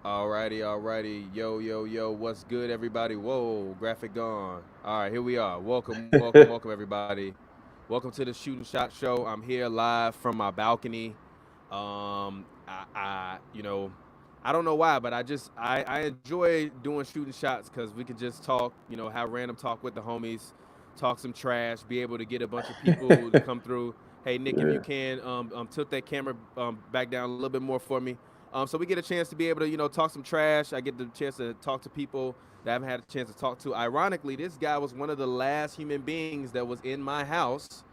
Alrighty. Yo. What's good, everybody? Whoa, graphic gone. All right, here we are. Welcome, everybody. Welcome to the Shooting Shot Show. I'm here live from my balcony. I don't know why, but I enjoy doing shooting shots because we could just talk, have random talk with the homies, talk some trash, be able to get a bunch of people to come through. Hey Nick, if you Yeah. can, tilt that camera back down a little bit more for me. So we get a chance to be able to, talk some trash. I get the chance to talk to people that I haven't had a chance to talk to. Ironically, this guy was one of the last human beings that was in my house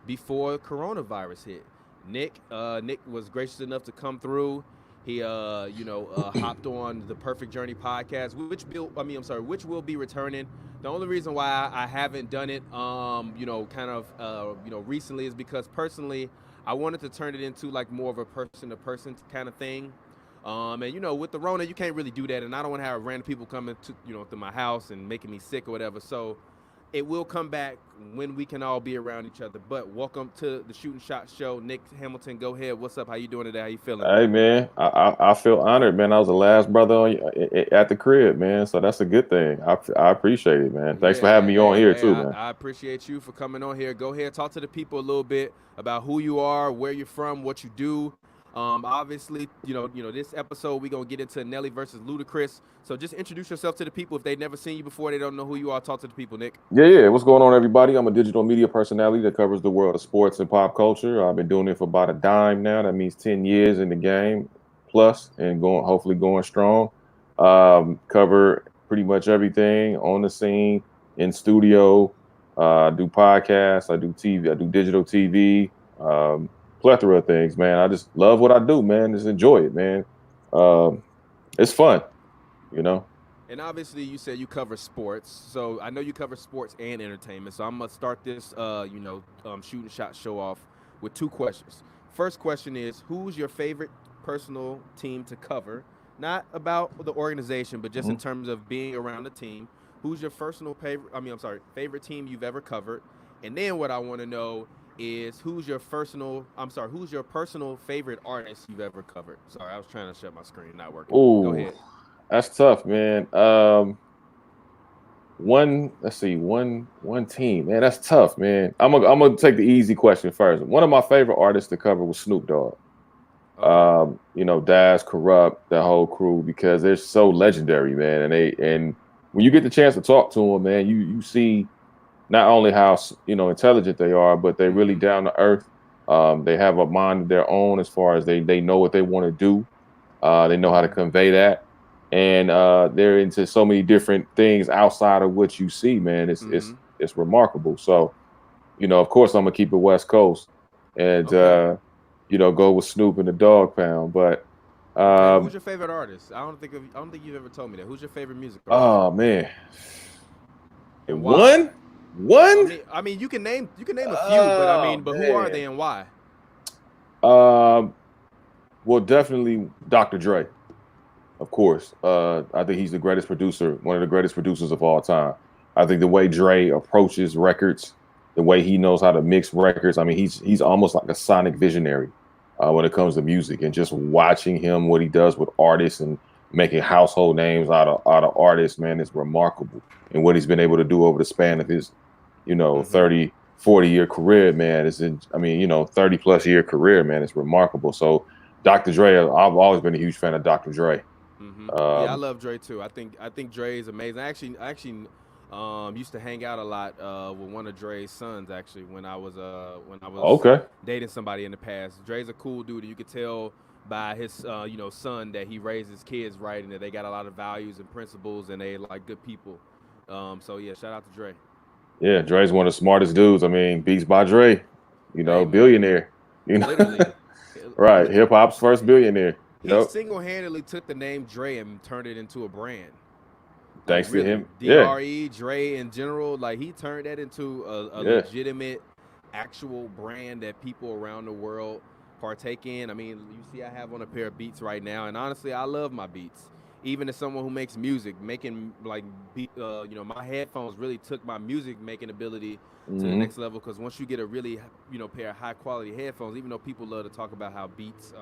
before coronavirus hit. Nick was gracious enough to come through. He, hopped on the Perfect Journey podcast, which will be returning. The only reason why I haven't done it, recently is because personally, I wanted to turn it into like more of a person-to-person kind of thing. And with the Rona, you can't really do that, and I don't want to have random people coming to to my house and making me sick or whatever. So it will come back when we can all be around each other. But welcome to the Shooting Shot Show. Nick Hamilton, go ahead. What's up? How you doing today? How you feeling? Hey man, I feel honored, man. I was the last brother at the crib, man. So that's a good thing. I appreciate it, man. Thanks for Yeah, having hey, me on hey, here hey, too, I, man. I appreciate you for coming on here. Go ahead, talk to the people a little bit about who you are, where you're from, what you do. Obviously, this episode we're gonna get into Nelly versus Ludacris. So just introduce yourself to the people. If they've never seen you before, they don't know who you are. Talk to the people, Nick. Yeah. What's going on, everybody? I'm a digital media personality that covers the world of sports and pop culture. I've been doing it for about a dime now. That means 10 years in the game plus, and hopefully going strong. Cover pretty much everything on the scene, in studio. I do podcasts. I do TV. I do digital TV. Plethora of things, man. I just love what I do, man. Just enjoy it, man. Um, it's fun, you know. And obviously, you said you cover sports, so I know you cover sports and entertainment. So I'm gonna start this, shooting shot show off with two questions. First question is, who's your favorite personal team to cover? Not about the organization, but just in Mhm. terms of being around the team. Who's your personal favorite? Favorite team you've ever covered? And then what I want to know is who's your personal favorite artist you've ever covered? Sorry, I was trying to shut my screen, not working. Go Ooh, ahead. that's tough, man. Let's see, one team, man. That's tough, man. I'm gonna take the easy question first. One of my favorite artists to cover was Snoop Dogg. Okay. Daz, Corrupt, that whole crew, because they're so legendary, man. And when you get the chance to talk to them, man, you see not only how intelligent they are, but they're really Mm-hmm. down to earth. They have a mind of their own as far as they know what they want to do. They know how to Mm-hmm. convey that, and they're into so many different things outside of what you see, man. It's Mm-hmm. it's it's remarkable. So, of course, I'm gonna keep it West Coast, and Okay. go with Snoop and the Dog Pound. But Okay. Who's um, your favorite artist? I don't think you've ever told me that. Who's your favorite music artist? oh man, And why? one, one. You can name a few, but Oh but who are man. they and why? Um, well, definitely Dr. Dre, of course. I think he's the greatest producer, one of the greatest producers of all time. I think the way Dre approaches records, the way he knows how to mix records. I mean, he's almost like a sonic visionary when it comes to music. And just watching him, what he does with artists and making household names out of artists, man, is remarkable. And what he's been able to do over the span of his, Mm-hmm. 30, 40-year career, man, 30 plus year career, man, it's remarkable. So Dr. Dre, I've always been a huge fan of Dr. Dre. Mm-hmm. Yeah, I Um, love Dre too. I think Dre is amazing. I actually used to hang out a lot with one of Dre's sons actually when I was okay. dating somebody in the past. Dre's a cool dude. You could tell by his son that he raised his kids right and that they got a lot of values and principles and they like good people. So yeah, shout out to Dre. Yeah, Dre's one of the smartest dudes. I mean, Beats by Dre, Hey man, billionaire. You know, literally, right? Li- Hip hop's first billionaire. he Yep. single-handedly took the name Dre and turned it into a brand. Like Thanks to really, him. Yeah, Dre in general, like he turned that into a yeah. legitimate, actual brand that people around the world partake in. I mean, you see, I have on a pair of Beats right now, and honestly, I love my Beats. Even as someone who makes music, making like my headphones really took my music making ability to the Hmm. next level. Because once you get a really pair of high quality headphones, even though people love to talk about how Beats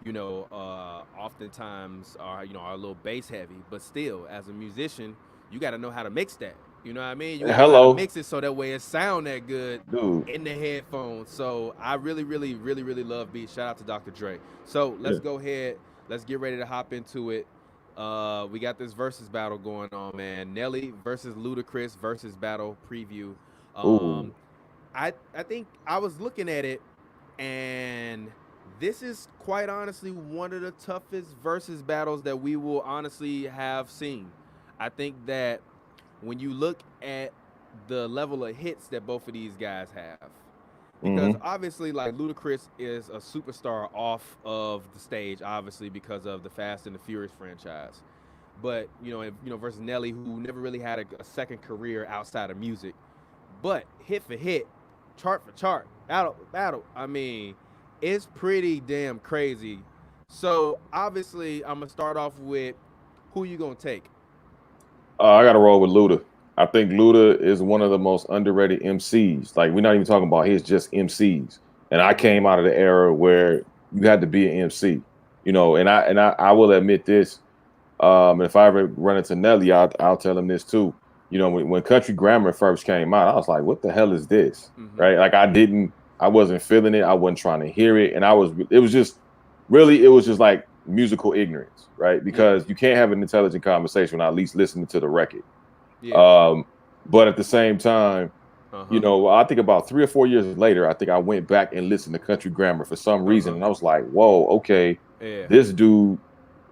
oftentimes are are a little bass heavy, but still, as a musician, you got to know how to mix that. You know what I mean? You got to know how to Hello, mix it so that way it sound that good dude. in the headphones. So I really, really, really, really love beats. Shout out to Dr. Dre. So Yeah. let's go ahead. Let's get ready to hop into it. We got this versus battle going on, man. Nelly versus Ludacris versus battle preview. Ooh. Um, I think I was looking at it, and this is quite honestly one of the toughest versus battles that we will honestly have seen. I think that when you look at the level of hits that both of these guys have, because Mm-hmm. obviously like Ludacris is a superstar off of the stage, obviously because of the Fast and the Furious franchise. But versus Nelly, who never really had a second career outside of music, but hit for hit, chart for chart, battle for battle. I mean, it's pretty damn crazy. So obviously, I'm gonna start off with who you gonna take. I got to roll with Luda. I think Luda is one of the most underrated MCs. Like we're not even talking about his just MCs. And I came out of the era where you had to be an MC, and I will admit this. If I ever run into Nelly, I'll tell him this too. When Country Grammar first came out, I was like, "What the hell is this?" Mm-hmm. Right? Like I wasn't feeling it. I wasn't trying to hear it, and it was just really, it was just like musical ignorance, right? Yeah. Because you can't have an intelligent conversation without at least listening to the record. Yeah. Um, but at the same time, Uh huh. I think about 3 or 4 years later, I think I went back and listened to Country Grammar for some Uh reason, huh. and I was like, "Whoa, okay, Yeah. this dude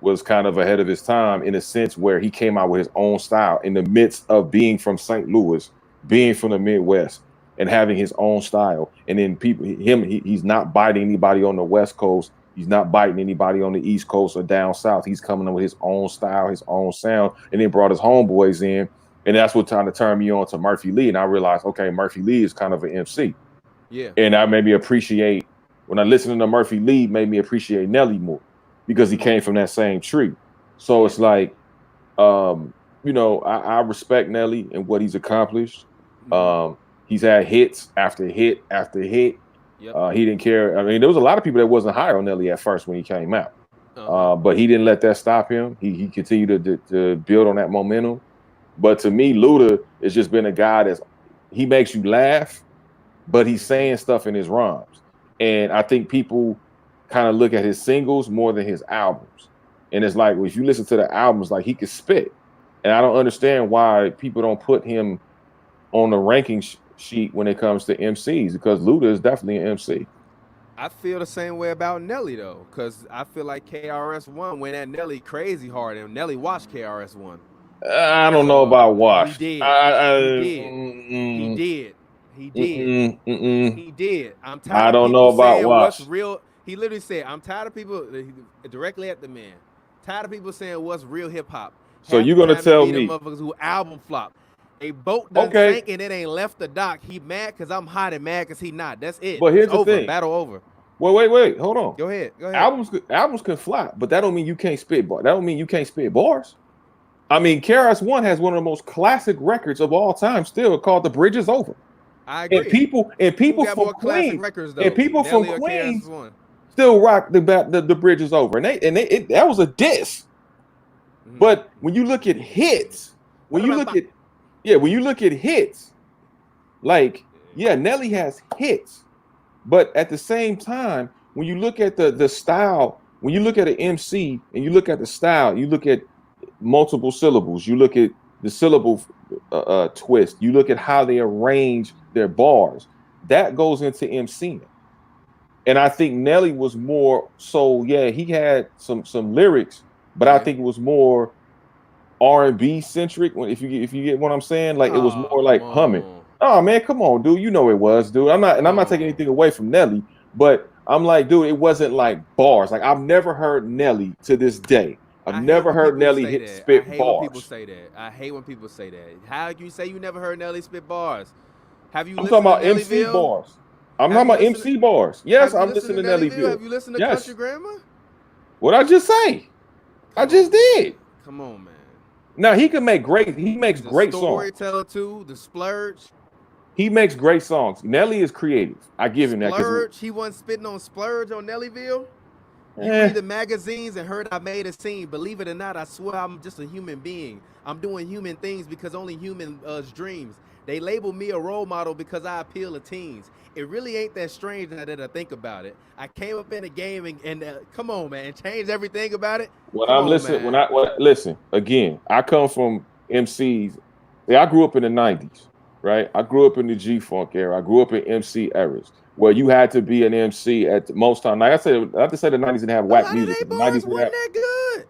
was kind of ahead of his time in a sense where he came out with his own style in the midst of being from St. Louis, being from the Midwest, and having his own style. And then he's not biting anybody on the West Coast. He's not biting anybody on the East Coast or down South. He's coming up with his own style, his own sound, and then brought his homeboys in. And that's what kind of turned me on to Murphy Lee. And I realized, okay, Murphy Lee is kind of an MC. Yeah. And I made me appreciate when I listened to Murphy Lee, made me appreciate Nelly more because he came from that same tree. So Yeah. it's like, I respect Nelly and what he's accomplished. Mm-hmm. He's had hits after hit after hit. Yep. He didn't care. I mean, there was a lot of people that wasn't high on Nelly at first when he came out, Uh huh. but he didn't let that stop him. He continued to build on that momentum. But to me, Luda has just been a guy he makes you laugh, but he's saying stuff in his rhymes. And I think people kind of look at his singles more than his albums. And it's like, well, if you listen to the albums, like he could spit. And I don't understand why people don't put him on the ranking sheet when it comes to MCs, because Luda is definitely an MC. I feel the same way about Nelly though, because I feel like KRS-One went at Nelly crazy hard, and Nelly watched KRS-One. I don't know So about he washed. did. He did. He did. He did. He did. I'm tired I of don't know people about saying what's washed. real. He literally said, I'm tired of people directly at the man. Tired of people saying what's real hip hop. So Half you're the gonna time it tell be them me, motherfuckers who album flop. A boat done okay, sank and it ain't left the dock. He mad because I'm hot and mad because he not. That's it. but It's here's the over. thing. Battle over. Wait, hold on. Go ahead. Go ahead. Albums can flop, but that don't mean you can't spit bars. That don't mean you can't spit bars. I mean, KRS-One has one of the most classic records of all time, still called "The Bridge Is Over." I And agree. Who people got from more classic Queens records and though? people from Nelly or Queens KRS-One? still rock the Bridge Is Over, and that was a diss. Mm-hmm. But when you look at hits, when you look at hits, like Nelly has hits, but at the same time, when you look at the style, when you look at an MC and you look at the style, you look at multiple syllables, you look at the syllable twist, you look at how they arrange their bars. That goes into MCing. And I think Nelly was more so. Yeah, he had some lyrics, but I Yeah. think it was more R&B centric. If you get what I'm saying, like it was Oh, more come like humming. on. Oh man, come on, dude. You know it was, dude. I'm Come not taking on. anything away from Nelly, but I'm like, dude, it wasn't like bars. Like I've never heard Nelly to this day. I've I hate never when heard people Nelly say hit that. I spit hate when people bars. say that. I hate when people say that. How can you say you never heard Nelly spit bars? Have you I'm talking listened to about MC Nellyville? bars. I'm Have talking you about listened? MC bars. Yes, Have you I'm listened to listening to Nellyville? Nellyville. Have you listened to Country Yes. Grammar? What I just say? I Come just on, man. did. Come on, man. Now he makes He's a great songs. storyteller too. The splurge. He makes great songs. Nelly is creative. I give him that because Splurge. He wasn't spitting on splurge on Nellyville. You read the magazines and heard I made a scene. Believe it or not, I swear I'm just a human being. I'm doing human things because only humans dreams. They label me a role model because I appeal to teens. It really ain't that strange now that I think about it. I came up in the game and come on, man, changed everything about it. Listen again, I come from MCs. I grew up in the 90s, right? I grew up in the G-Funk era. I grew up in MC eras where you had to be an MC at most time. Like I said, not to say the 90s didn't have whack music. The 90s wasn't that good.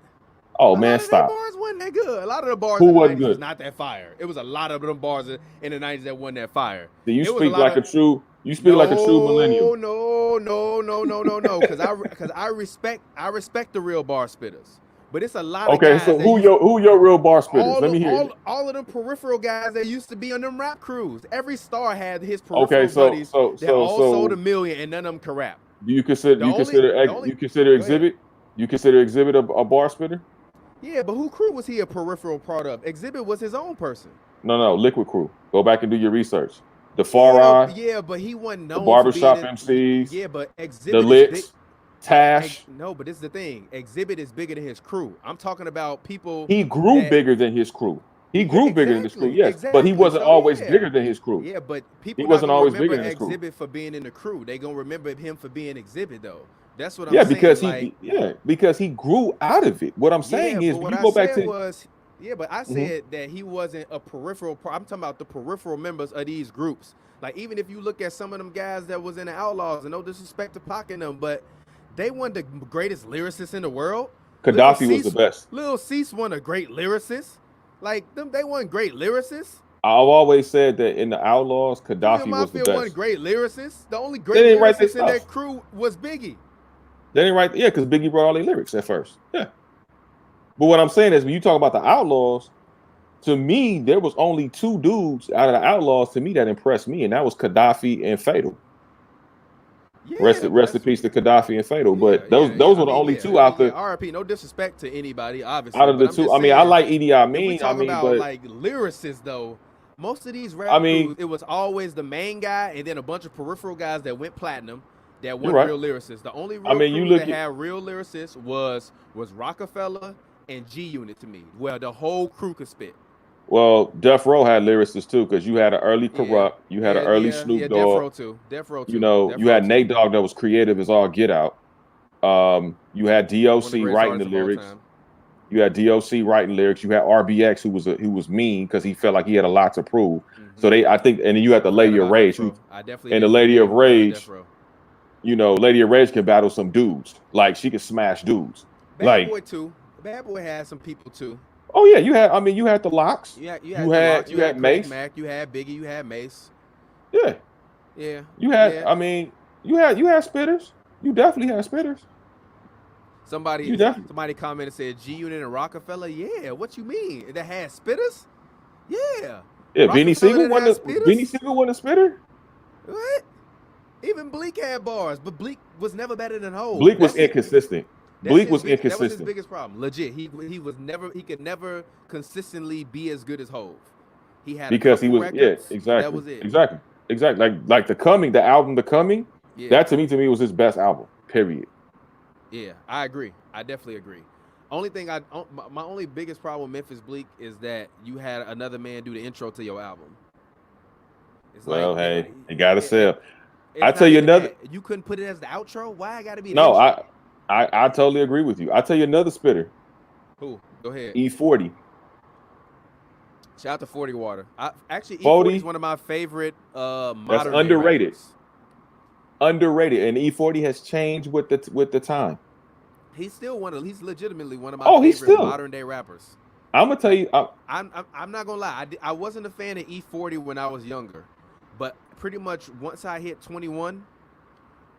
Oh man, stop. Bars wasn't that good. A lot of the bars in the wasn't 90s good? Was not that fire. It was a lot of them bars in the 90s that wasn't that fire. Do you speak like a true? You speak like a true millennial. No. Because I respect the real bar spitters. But it's a lot of guys. Okay, so who your real bar spitters? Let me hear. All of them peripheral guys that used to be on them rap crews. Every star had his peripheral buddies that all sold $1 million and none of them can rap. Do you consider Exhibit? You consider Exhibit a bar spitter? Yeah, but who crew was he a peripheral part of? Exhibit was his own person. No, Liquid Crew. Go back and do your research. The Far Eye. Yeah, but he wasn't known. The barbershop MCs. Yeah, but Exhibit. The Licks. Tash. No, but this is the thing. Exhibit is bigger than his crew. I'm talking about people. He grew bigger than his crew. He grew bigger than his crew, yes. But he wasn't always bigger than his crew. Yeah, but people wasn't always bigger than his crew. Exhibit for being in the crew. They gonna remember him for being Exhibit though. That's what I'm saying. Yeah, because he grew out of it. What I'm saying is, when you go back to but I said that he wasn't a peripheral. I'm talking about the peripheral members of these groups. Like even if you look at some of them guys that was in the Outlaws, and no disrespect to Pac and them, but they weren't the greatest lyricists in the world. Gaddafi was the best. Lil Cease wasn't a great lyricist. Like them, they weren't great lyricists. I've always said that in the Outlaws, Gaddafi was the best. Wasn't great lyricists. The only great lyricist in that crew was Biggie. They didn't write, because Biggie wrote all the lyrics at first. Yeah. But what I'm saying is, when you talk about the Outlaws, to me, there was only two dudes out of the Outlaws to me that impressed me, and that was Gaddafi and Fatal. Yeah, rest in peace to Gaddafi and Fatal. But those were the only two out there. RIP, no disrespect to anybody, obviously. Out of the two, I like Edie Amin. But like lyricists though, most of these rap crews, it was always the main guy and then a bunch of peripheral guys that went platinum. That weren't real lyricists. The only real crew that had real lyricists was Rockefeller and G Unit to me. Well, the whole crew could spit. Well, Death Row had lyricists too, because you had an early Corrupt, you had an early Snoop Dogg. Death Row too. You know, you had Nate Dogg that was creative as all get out. You had DOC writing the lyrics. You had DOC writing lyrics. You had RBX who was mean because he felt like he had a lot to prove. Mm-hmm. So I think, and then you had the Lady of Rage. And the Lady of Rage. You know, Lady of Rage can battle some dudes. Like she could smash dudes. Bad Boy too. Bad Boy had some people too. Oh yeah, you had the Locks. You had Mace. Mac, you had Biggie, you had Mace. Yeah. Yeah. You had you had spitters. You definitely had spitters. Somebody commented and said G Unit and Rockefeller. Yeah, what you mean? That had spitters? Yeah. Yeah, Beanie Siegel wasn't a spitter. What? Even Bleak had bars, but Bleak was never better than Hov. Bleak was inconsistent. Bleak was inconsistent. That was his biggest problem. Legit, he could never consistently be as good as Hov. He had because he was records, exactly. That was it. Exactly. Like The album The Coming. Yeah. That to me was his best album. Period. Yeah, I agree. I definitely agree. My only biggest problem with Memphis Bleak is that you had another man do the intro to your album. It's you gotta sell. I tell you another. You couldn't put it as the outro. Why I gotta be? No, I totally agree with you. I tell you another spitter. Who? Go ahead. E40. Shout out to 40 Water. E40 is one of my favorite modern. That's underrated. Underrated, and E40 has changed with the time. He's legitimately one of my favorite modern day rappers. I'm gonna tell you. I'm not gonna lie. I wasn't a fan of E40 when I was younger, but pretty much once I hit 21,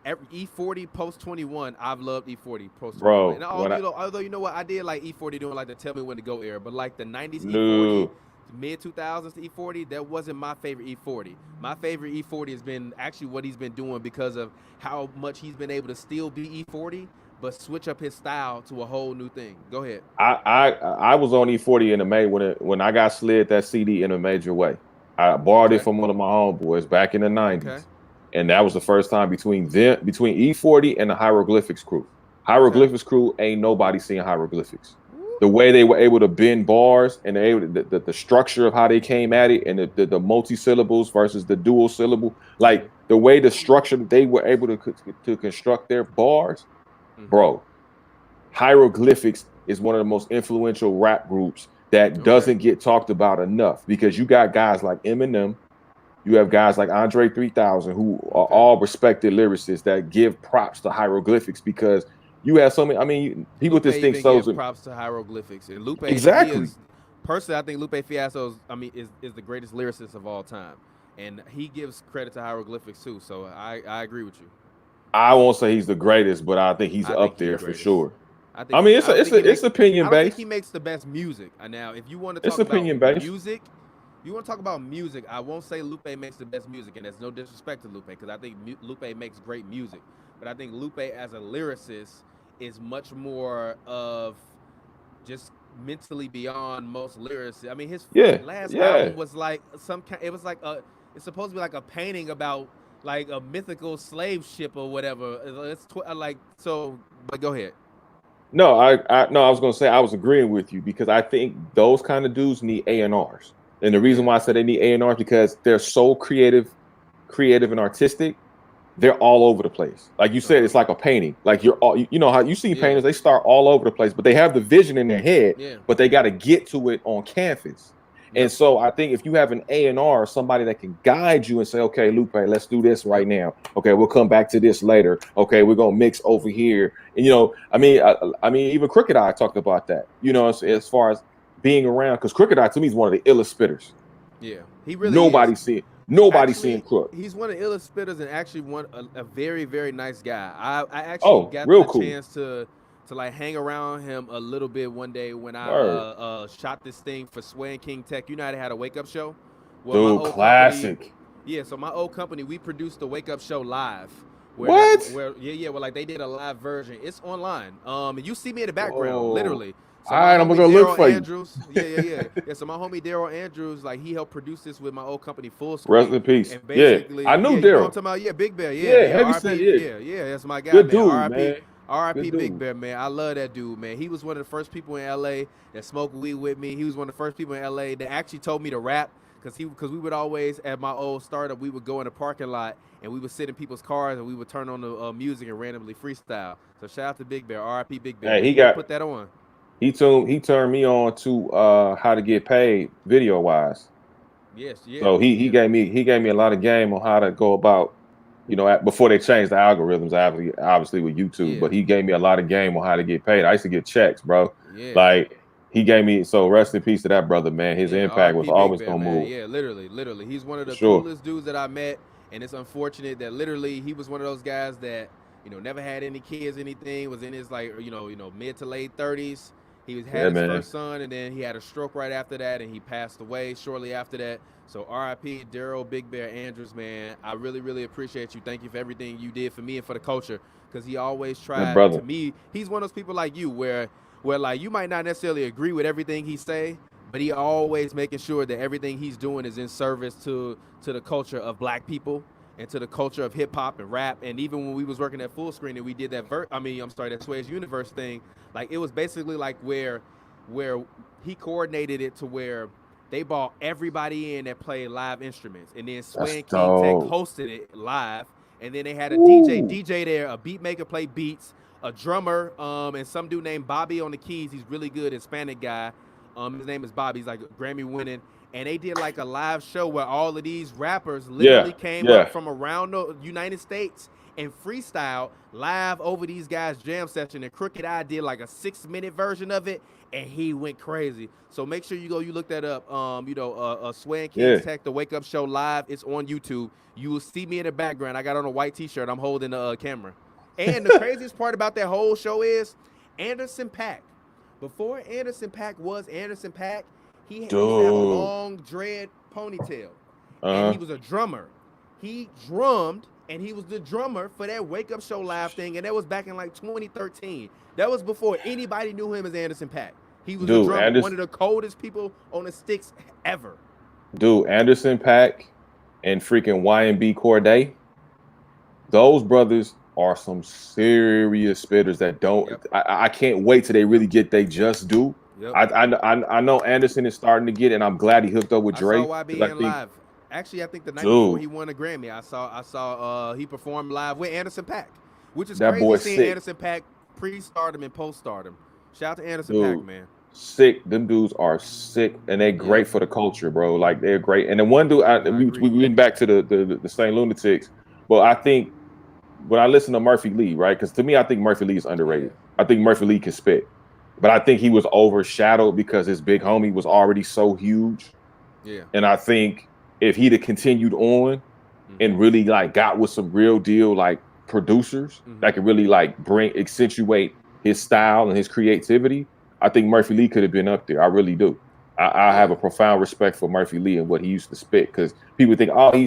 E40 post 21, I've loved E40 post 21. Bro, and although you know what, I did like E40 doing like the Tell Me When to Go era, but like the 90s E40, mid 2000s E40, that wasn't my favorite E40. My favorite E40 has been actually what he's been doing because of how much he's been able to still be E40, but switch up his style to a whole new thing. Go ahead. I was on E40 in a when I got slid that CD in a major way. I borrowed it from one of my homeboys back in the 90s. Okay. And that was the first time between E40 and the Hieroglyphics crew. Hieroglyphics crew ain't nobody seeing hieroglyphics. The way they were able to bend bars and the structure of how they came at it and the multi-syllables versus the dual syllable, like the way the structure that they were able to construct their bars, bro. Hieroglyphics is one of the most influential rap groups that doesn't get talked about enough because you got guys like Eminem, you have guys like Andre 3000 who are all respected lyricists that give props to hieroglyphics because you have so many. I mean, people Lupe just think even so. give props to hieroglyphics, and Lupe, Exactly. personally, I think Lupe Fiasco is the greatest lyricist of all time, and he gives credit to hieroglyphics too. So I agree with you. I won't say he's the greatest, but I think he's up there for sure. I mean, it's opinion based. I don't think he makes the best music. Now, if you want to talk about music, you want to talk about music, I won't say Lupe makes the best music, and there's no disrespect to Lupe because I think Lupe makes great music. But I think Lupe as a lyricist is much more of just mentally beyond most lyricists. I mean, his last album was like it was like it's supposed to be like a painting about like a mythical slave ship or whatever. It's like so. But go ahead. No, I was gonna say I was agreeing with you because I think those kind of dudes need A&Rs. And the reason why I said they need A&Rs because they're so creative and artistic. They're all over the place. Like you said, it's like a painting. Like you know how you see painters, they start all over the place, but they have the vision in their head, but they got to get to it on canvas. And so I think if you have an A&R, somebody that can guide you and say, okay, Lupe, let's do this right now. Okay, we'll come back to this later. Okay, we're gonna mix over here. And I mean, even Crooked Eye talked about that. As far as being around, because Crooked Eye to me is one of the illest spitters. Yeah, he really is. Nobody's seeing Crook. He's one of the illest spitters and actually a very, very nice guy. I actually got the chance to like hang around him a little bit one day when I shot this thing for Sway and King Tech. You know how they had a wake up show? Well, dude, classic. So my old company, we produced the wake up show live. Where like they did a live version. It's online. And you see me in the background, literally. So all right, I'm gonna look for Andrus, you. Yeah. So my homie Darrell Andrus, like he helped produce this with my old company, Full Screen. Rest in peace. And basically, I knew Darrell. You know what I'm talking about? Big Bear. Yeah, that's my guy. Good dude, man. R.I.P. Big Bear, man. I love that dude, man. He was one of the first people in L.A. that smoked weed with me. He was one of the first people in L.A. that actually told me to rap because we would always, at my old startup, we would go in the parking lot and we would sit in people's cars and we would turn on the music and randomly freestyle. So shout out to Big Bear. R.I.P. Big Bear. Hey, he put that on. He turned me on to how to get paid video wise. Yes, yeah. So he gave me a lot of game on how to go about, before they changed the algorithms, obviously with YouTube. But he gave me a lot of game on how to get paid. I used to get checks, bro. Yeah. Like he gave me. So rest in peace to that brother, man. His impact was always gonna move. Yeah, literally. He's one of the coolest dudes that I met, and it's unfortunate that literally he was one of those guys that never had any kids, anything. Was in his like mid to late 30s. He had his first son, and then he had a stroke right after that, and he passed away shortly after that. So R.I.P. Darrell, Big Bear, Andrus, man. I really, really appreciate you. Thank you for everything you did for me and for the culture, because he always tried to me. He's one of those people like you where like you might not necessarily agree with everything he say, but he always making sure that everything he's doing is in service to the culture of Black people and to the culture of hip hop and rap. And even when we was working at Full Screen and we did that that Sway's Universe thing, like it was basically like where he coordinated it to where they brought everybody in that played live instruments, and then Sway and King Tech hosted it live, and then they had a DJ there, a beat maker play beats, a drummer, and some dude named Bobby on the keys. He's really good, Hispanic guy. His name is Bobby. He's like Grammy winning. And they did like a live show where all of these rappers literally came up from around the United States and freestyle live over these guys' jam session. And Crooked Eye did like a 6-minute version of it, and he went crazy. So make sure you look that up. Sway and King Tech, the Wake Up Show live. It's on YouTube. You will see me in the background. I got on a white T-shirt. I'm holding the camera. And the craziest part about that whole show is Anderson .Paak. Before Anderson .Paak was Anderson .Paak, he used to have a long dread ponytail, and he was a drummer. He drummed, and he was the drummer for that Wake Up Show live thing, and that was back in like 2013. That was before anybody knew him as Anderson .Paak. He was the drummer, one of the coldest people on the sticks ever. Dude, Anderson .Paak and freaking Y&B Corday, those brothers are some serious spitters that don't. Yep. I can't wait till they really get they just do. Yep. I know Anderson is starting to get it, and I'm glad he hooked up with I saw Drake because I YBN think, live. Actually, I think the night before dude, he won a Grammy, I saw he performed live with Anderson .Paak, which is that crazy boy's seeing sick, Anderson .Paak pre-stardom and post-stardom. Shout out to Anderson .Paak, dude. man. Sick. Them dudes are sick, and they're Yep. great for the culture, bro. Like they're great. And the one dude, I we agree. went back to the Saint Lunatics, but I think when I listen to Murphy Lee, right? Because to me, I think Murphy Lee is Yeah. underrated. I think Murphy Lee can spit, but I think he was overshadowed because his big homie was already so huge. Yeah. And I think if he'd have continued on and really like got with some real deal like producers that could really like bring accentuate his style and his creativity, I think Murphy Lee could have been up there. I really do. I have Yeah. a profound respect for Murphy Lee and what he used to spit because people think, oh, he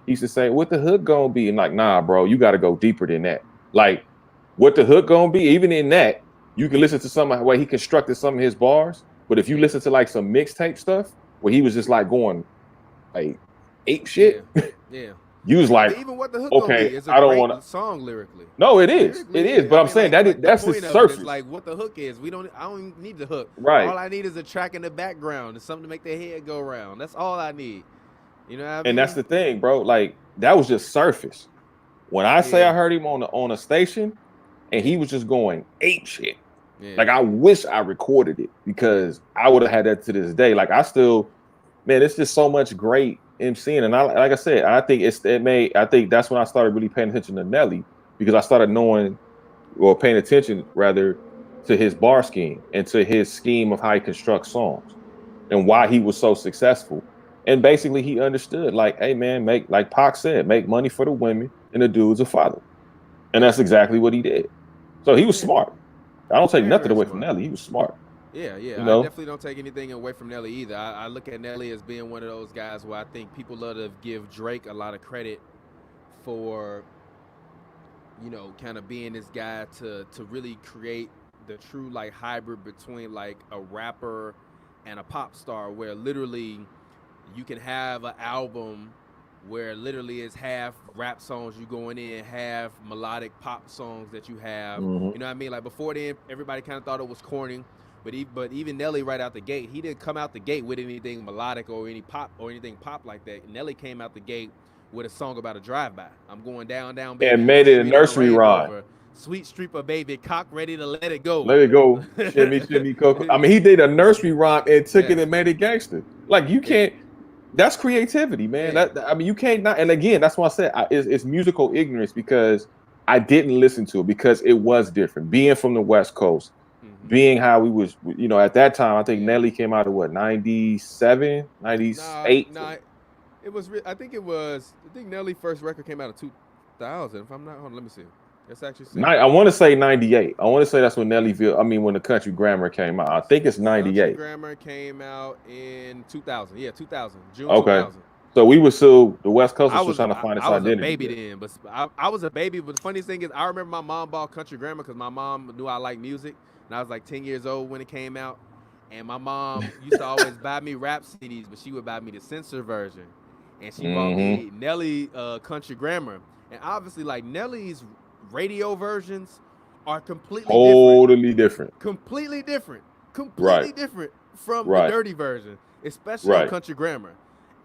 used to say, what the hook gonna be? And like, nah, bro, you got to go deeper than that. Like, what the hook gonna be? Even in that, you can listen to some of the way he constructed some of his bars. But if you listen to like some mixtape stuff where he was just like going like ape Yeah. shit, Yeah. you was like, But even what the hook gonna be okay, is a I don't want great to. song lyrically. No, it is. It Lyrically, is. yeah. But I I'm mean, saying like the that's the point of it is surface. like what the hook is. I don't need the hook. Right. All I need is a track in the background and something to make their head go around. That's all I need. You know what I And that's mean? the thing, bro. Like that was just surface. When I say Yeah. I heard him on a station and he was just going ape shit. Yeah. Like I wish I recorded it because I would have had that to this day. Like I still, man, it's just so much great MCing. And I like I said, I think I think that's when I started really paying attention to Nelly because I started knowing or paying attention rather to his bar scheme and to his scheme of how he constructs songs and why he was so successful. And basically he understood like, hey man, make like Pac said, make money for the women and the dudes will follow. And that's exactly what he did. So he was Yeah. smart. I don't take Very, nothing very away from smart. Nelly. He was smart. Yeah, You yeah. I know, definitely don't take anything away from Nelly either. I look at Nelly as being one of those guys where I think people love to give Drake a lot of credit for, kind of being this guy to really create the true like hybrid between like a rapper and a pop star, where literally you can have an album where literally it's half rap songs you going in, half melodic pop songs that you have. mm-hmm. You know what I mean? Like before then, everybody kind of thought it was corny, but even Nelly right out the gate, he didn't come out the gate with anything melodic or any pop or anything pop like that. Nelly came out the gate with a song about a drive-by. I'm going down, down, baby, And your made it a street in a nursery Range rhyme. Rover. Sweet streeper, baby, cock ready to let it go. Let it go. Shimmy, shimmy, cocoa. I mean, he did a nursery rhyme and took it Yes. and made it gangster. Like you It, can't. That's creativity, man. yeah. I mean, you can't not. And again, that's why I said it's musical ignorance because I didn't listen to it because it was different. Being from the West Coast, being how we was, at that time, I think Yeah. Nelly came out of what 97, Nah, 98. nah. It was. I think it was. I think Nelly's first record came out in 2000. If I'm not, hold on, let me see. Let's actually see. I want to say 98. I want to say that's when Nellyville. I mean, when the Country Grammar came out. I think it's Country 98. Grammar came out in 2000. Yeah, 2000. June Okay. 2000. So we were still the West Coast I was still was trying to find its I was a identity baby yet. then, but I was a baby. But the funniest thing is, I remember my mom bought Country Grammar because my mom knew I liked music, and I was like 10 years old when it came out. And my mom used to always buy me rap CDs, but she would buy me the censor version, and she bought me Nelly Country Grammar. And obviously, like Nelly's radio versions are Totally different. completely different, Right. from the Right. dirty version, especially on Right. Country Grammar.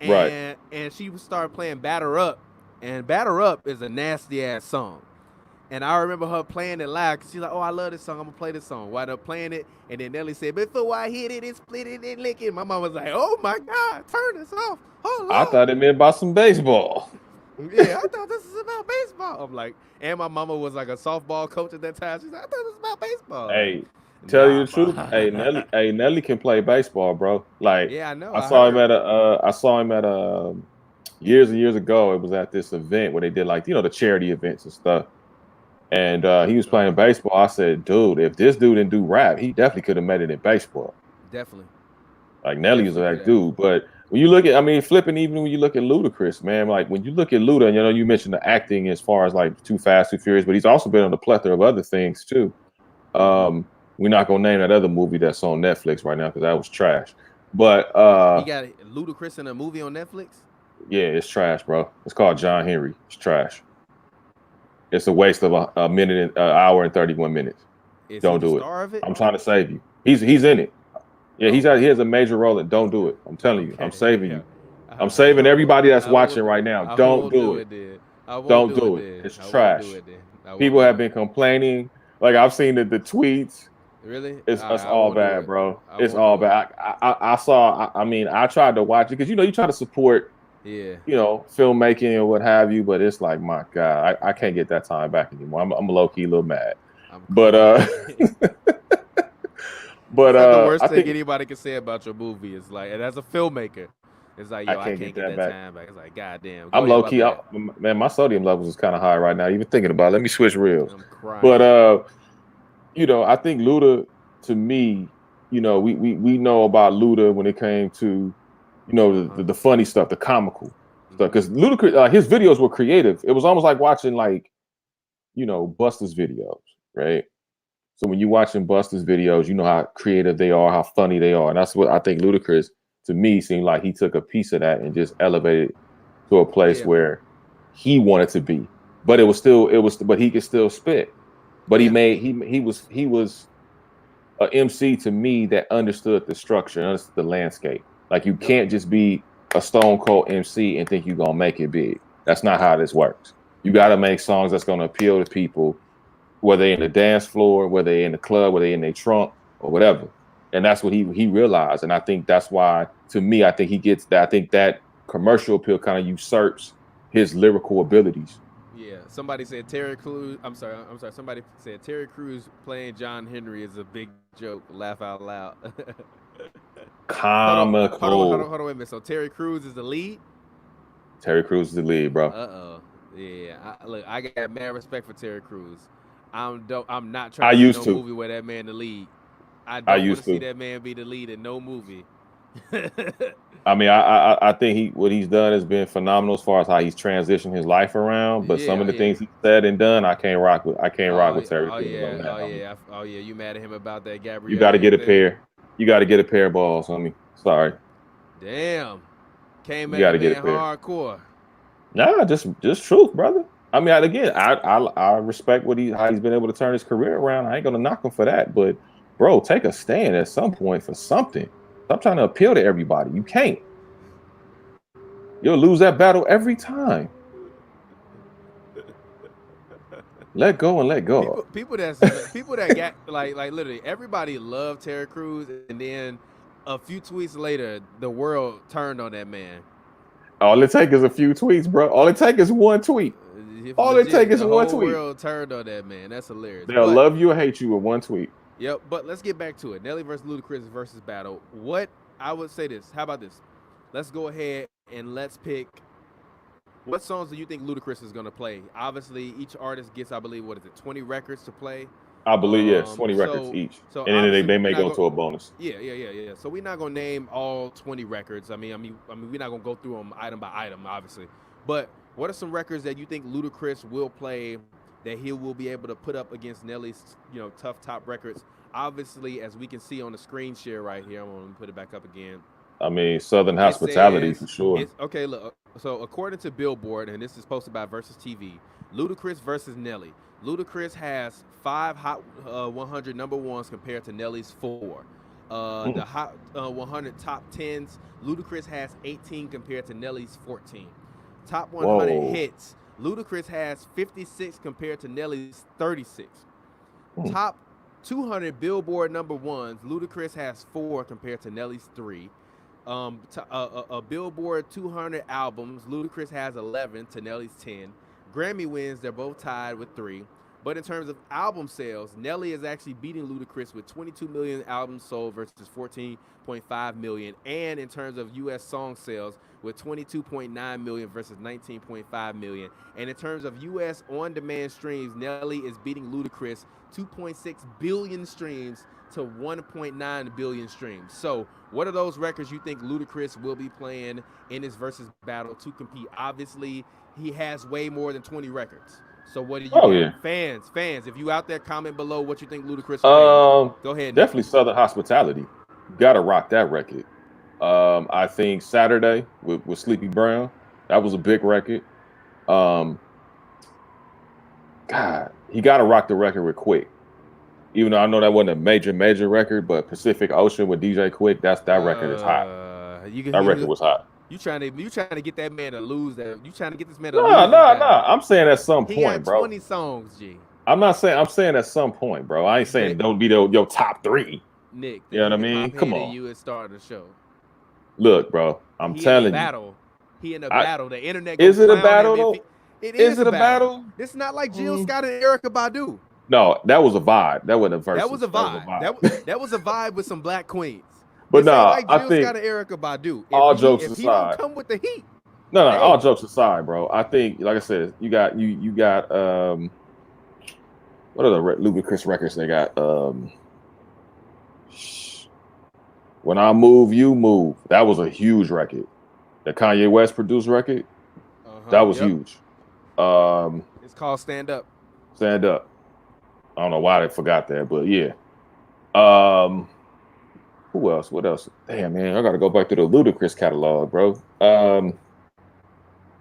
Right. And she started playing Batter Up, and Batter Up is a nasty ass song. And I remember her playing it live because she's like, "Oh, I love this song. I'm gonna play this song." While they're playing it, and then Nelly said, "Before I hit it and split it and lick it," my mom was like, "Oh my God, turn this off! Hold I on." thought it meant about some baseball. Yeah, I thought this is about baseball. I'm like, and my mama was like a softball coach at that time. She's like, "I thought this was about baseball." Hey, tell you Nah, the truth. ma. Hey, Nelly can play baseball, bro. Like Yeah, I know. I I saw him heard. at years and years ago. It was at this event where they did like, the charity events and stuff. And he was playing baseball. I said, dude, if this dude didn't do rap, he definitely could have made it in baseball. Definitely, Like Nelly was definitely could that have. dude. But when you look at, I mean, flipping, even when you look at Ludacris, man, like when you look at Luda, you mentioned the acting as far as like Too Fast, Too Furious, but he's also been on a plethora of other things too. We're not gonna name that other movie that's on Netflix right now because that was trash. But He got Ludacris in a movie on Netflix. yeah, it's trash, bro. It's called John Henry. It's trash. It's a waste of a minute, an hour and 31 minutes. Is he Don't the do it. star of it? I'm trying to save you. He's in it. Yeah, he has a major role in. Don't do it. I'm telling you. I'm saving you. I'm saving everybody that's watching right now. Don't do it. Don't do it. It's trash. People have been complaining. Like I've seen the tweets. Really? It's all bad, bro. It's all bad. I saw. I mean, I tried to watch it because you try to support. Yeah. Filmmaking or what have you, but it's like, my God, I can't get that time back anymore. I'm low key a little mad. But but the worst thing anybody can say about your movie is like, and as a filmmaker, it's like, yo, I can't get that time back. It's like, goddamn. I'm low key. Man, my sodium levels is kind of high right now. Even thinking about it. Let me switch reels. I'm crying. But I think Luda, to me, we know about Luda when it came to, the funny stuff, the comical stuff. Because Ludacris, his videos were creative. It was almost like watching Busta's videos, right? So when you're watching Busta's videos, you know how creative they are, how funny they are, and that's what I think Ludacris, to me, seemed like he took a piece of that and just elevated to a place where he wanted to be. But but he could still spit. But he was an MC to me that understood the structure, understood the landscape. Like you can't just be a stone cold MC and think you're gonna make it big. That's not how this works. You got to make songs that's gonna appeal to people, whether they're in the dance floor, whether they're in the club, whether they're in their trunk or whatever. And that's what he realized. And I think that's why, to me, I think he gets that. I think that commercial appeal kind of usurps his lyrical abilities. Yeah, somebody said Terry Crews. I'm sorry. Somebody said Terry Crews playing John Henry is a big joke. Laugh out loud. Comical. Hold on, wait a minute. So Terry Crews is the lead? Terry Crews is the lead, bro. Yeah. I got mad respect for Terry Crews. I'm not trying to see no movie where that man the lead. I don't want to see that man be the lead in no movie. I mean, I think what he's done has been phenomenal as far as how he's transitioned his life around. But some of the things he said and done, I can't rock with. Terry Crews. Oh yeah. You mad at him about that, Gabrielle? You got to get a pair. You got to get a pair of balls, homie. Sorry. Damn. Came at the man hardcore. Nah, just truth, brother. I mean, I respect how he's been able to turn his career around. I ain't gonna knock him for that, but bro, take a stand at some point for something. Stop trying to appeal to everybody. You can't. You'll lose that battle every time. Let go and let go. People that got like literally everybody loved Terry Crews, and then a few tweets later, the world turned on that man. All it takes is a few tweets, bro. All it takes is one tweet. All it takes is one tweet. The world turned on that man. That's hilarious. They'll love you or hate you with one tweet. Yep, but let's get back to it. Nelly versus Ludacris versus battle. What I would say this. How about this? Let's go ahead and let's pick. What songs do you think Ludacris is going to play? Obviously, each artist gets, I believe, 20 records to play? I believe, yes, 20 records each. So and then they may go to a bonus. Yeah. So we're not going to name all 20 records. I mean, we're not going to go through them item by item, obviously. But what are some records that you think Ludacris will play that he will be able to put up against Nelly's, tough top records? Obviously, as we can see on the screen share right here, I'm going to put it back up again. I mean, Southern Hospitality for sure. Okay, look. So according to Billboard, and this is posted by Versus TV, Ludacris versus Nelly. Ludacris has 5 Hot 100 number ones compared to Nelly's 4. The Hot 100 top 10s, Ludacris has 18 compared to Nelly's 14. Top 100 hits, Ludacris has 56 compared to Nelly's 36. Top 200 Billboard number ones, Ludacris has 4 compared to Nelly's 3. A Billboard 200 albums, Ludacris has 11 to Nelly's 10. Grammy wins, they're both tied with 3. But in terms of album sales, Nelly is actually beating Ludacris with 22 million albums sold versus 14.5 million. And in terms of U.S. song sales, with 22.9 million versus 19.5 million. And in terms of U.S. on-demand streams, Nelly is beating Ludacris 2.6 billion streams to 1.9 billion streams. So what are those records you think Ludacris will be playing in his versus battle to compete? Obviously, he has way more than 20 records. So what do you fans, if you out there, comment below what you think Ludacris will play. Go ahead. Definitely Southern Hospitality. You gotta rock that record. I think Saturday with Sleepy Brown, that was a big record. God, he got to rock the record with Quick. Even though I know that wasn't a major record, but Pacific Ocean with DJ Quick, that record is hot. That record was hot. You trying to get that man to lose that? You trying to get this man to lose? No. I'm saying at some point, bro. 20 songs, G. I'm saying at some point, bro. I ain't saying don't be your top 3. Nick, you know what I mean? Come on. You is starting the show. Look, bro. I'm telling you. He in a battle. The internet. Is it a battle though? Is it a battle? It's not like Jill Scott and Erykah Badu. No, that was a vibe. That wasn't a verse. That was a vibe. That was a vibe with some black queens. But like Jill Scott and Erykah Badu. All jokes aside, if he don't come with the heat. No. All jokes aside, bro. I think, like I said, you got what are the Ludacris records they got? When I Move, You Move. That was a huge record. The Kanye West produced record. That was huge. It's called Stand Up. Stand Up. I don't know why they forgot that, but yeah. Who else? What else? Damn, man, I got to go back to the Ludacris catalog, bro.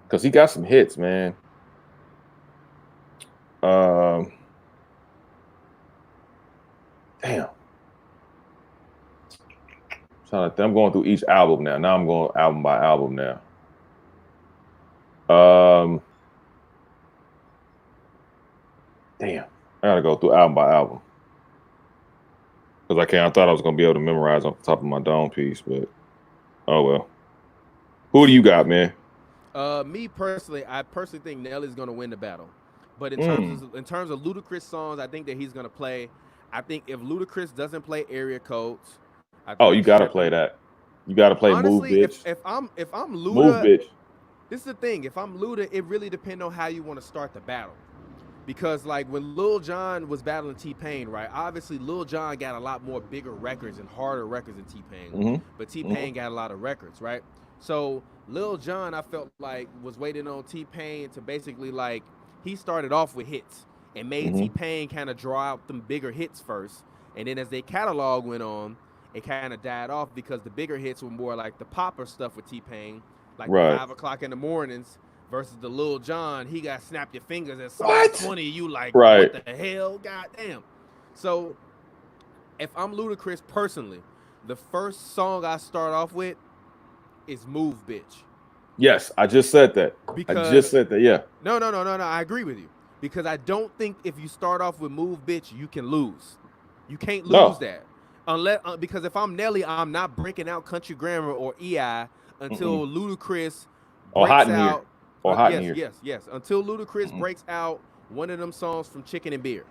Because he got some hits, man. Damn. I'm going through each album now. Now I'm going album by album now. Damn. I gotta go through album by album. Because I thought I was gonna be able to memorize off the top of my dome piece, but oh well. Who do you got, man? Me personally, I think Nelly's gonna win the battle. But in terms of Ludacris songs, I think that he's gonna play. I think if Ludacris doesn't play Area Codes, you gotta play that. You gotta play honestly, Move Bitch. If I'm Luda, Move Bitch. This is the thing. If I'm Luda, it really depends on how you want to start the battle. Because like when Lil Jon was battling T-Pain, right? Obviously Lil Jon got a lot more bigger records and harder records than T-Pain. But T-Pain got a lot of records, right? So Lil Jon, I felt like, was waiting on T-Pain to basically like, he started off with hits and made T-Pain kind of draw out them bigger hits first. And then as their catalog went on, it kind of died off because the bigger hits were more like the popper stuff with T-Pain, like 5 o'clock in the mornings. Versus the Lil Jon, he got Snap Your Fingers at song 20. You like, what the hell? Goddamn. So, if I'm Ludacris personally, the first song I start off with is Move Bitch. Yes, I just said that. Yeah. No. I agree with you. Because I don't think if you start off with Move Bitch, you can lose. You can't lose that. Because if I'm Nelly, I'm not breaking out Country Grammar or EI until Ludacris breaks out. Or Hot in Here. Yes. Until Ludacris breaks out one of them songs from Chicken and Beer.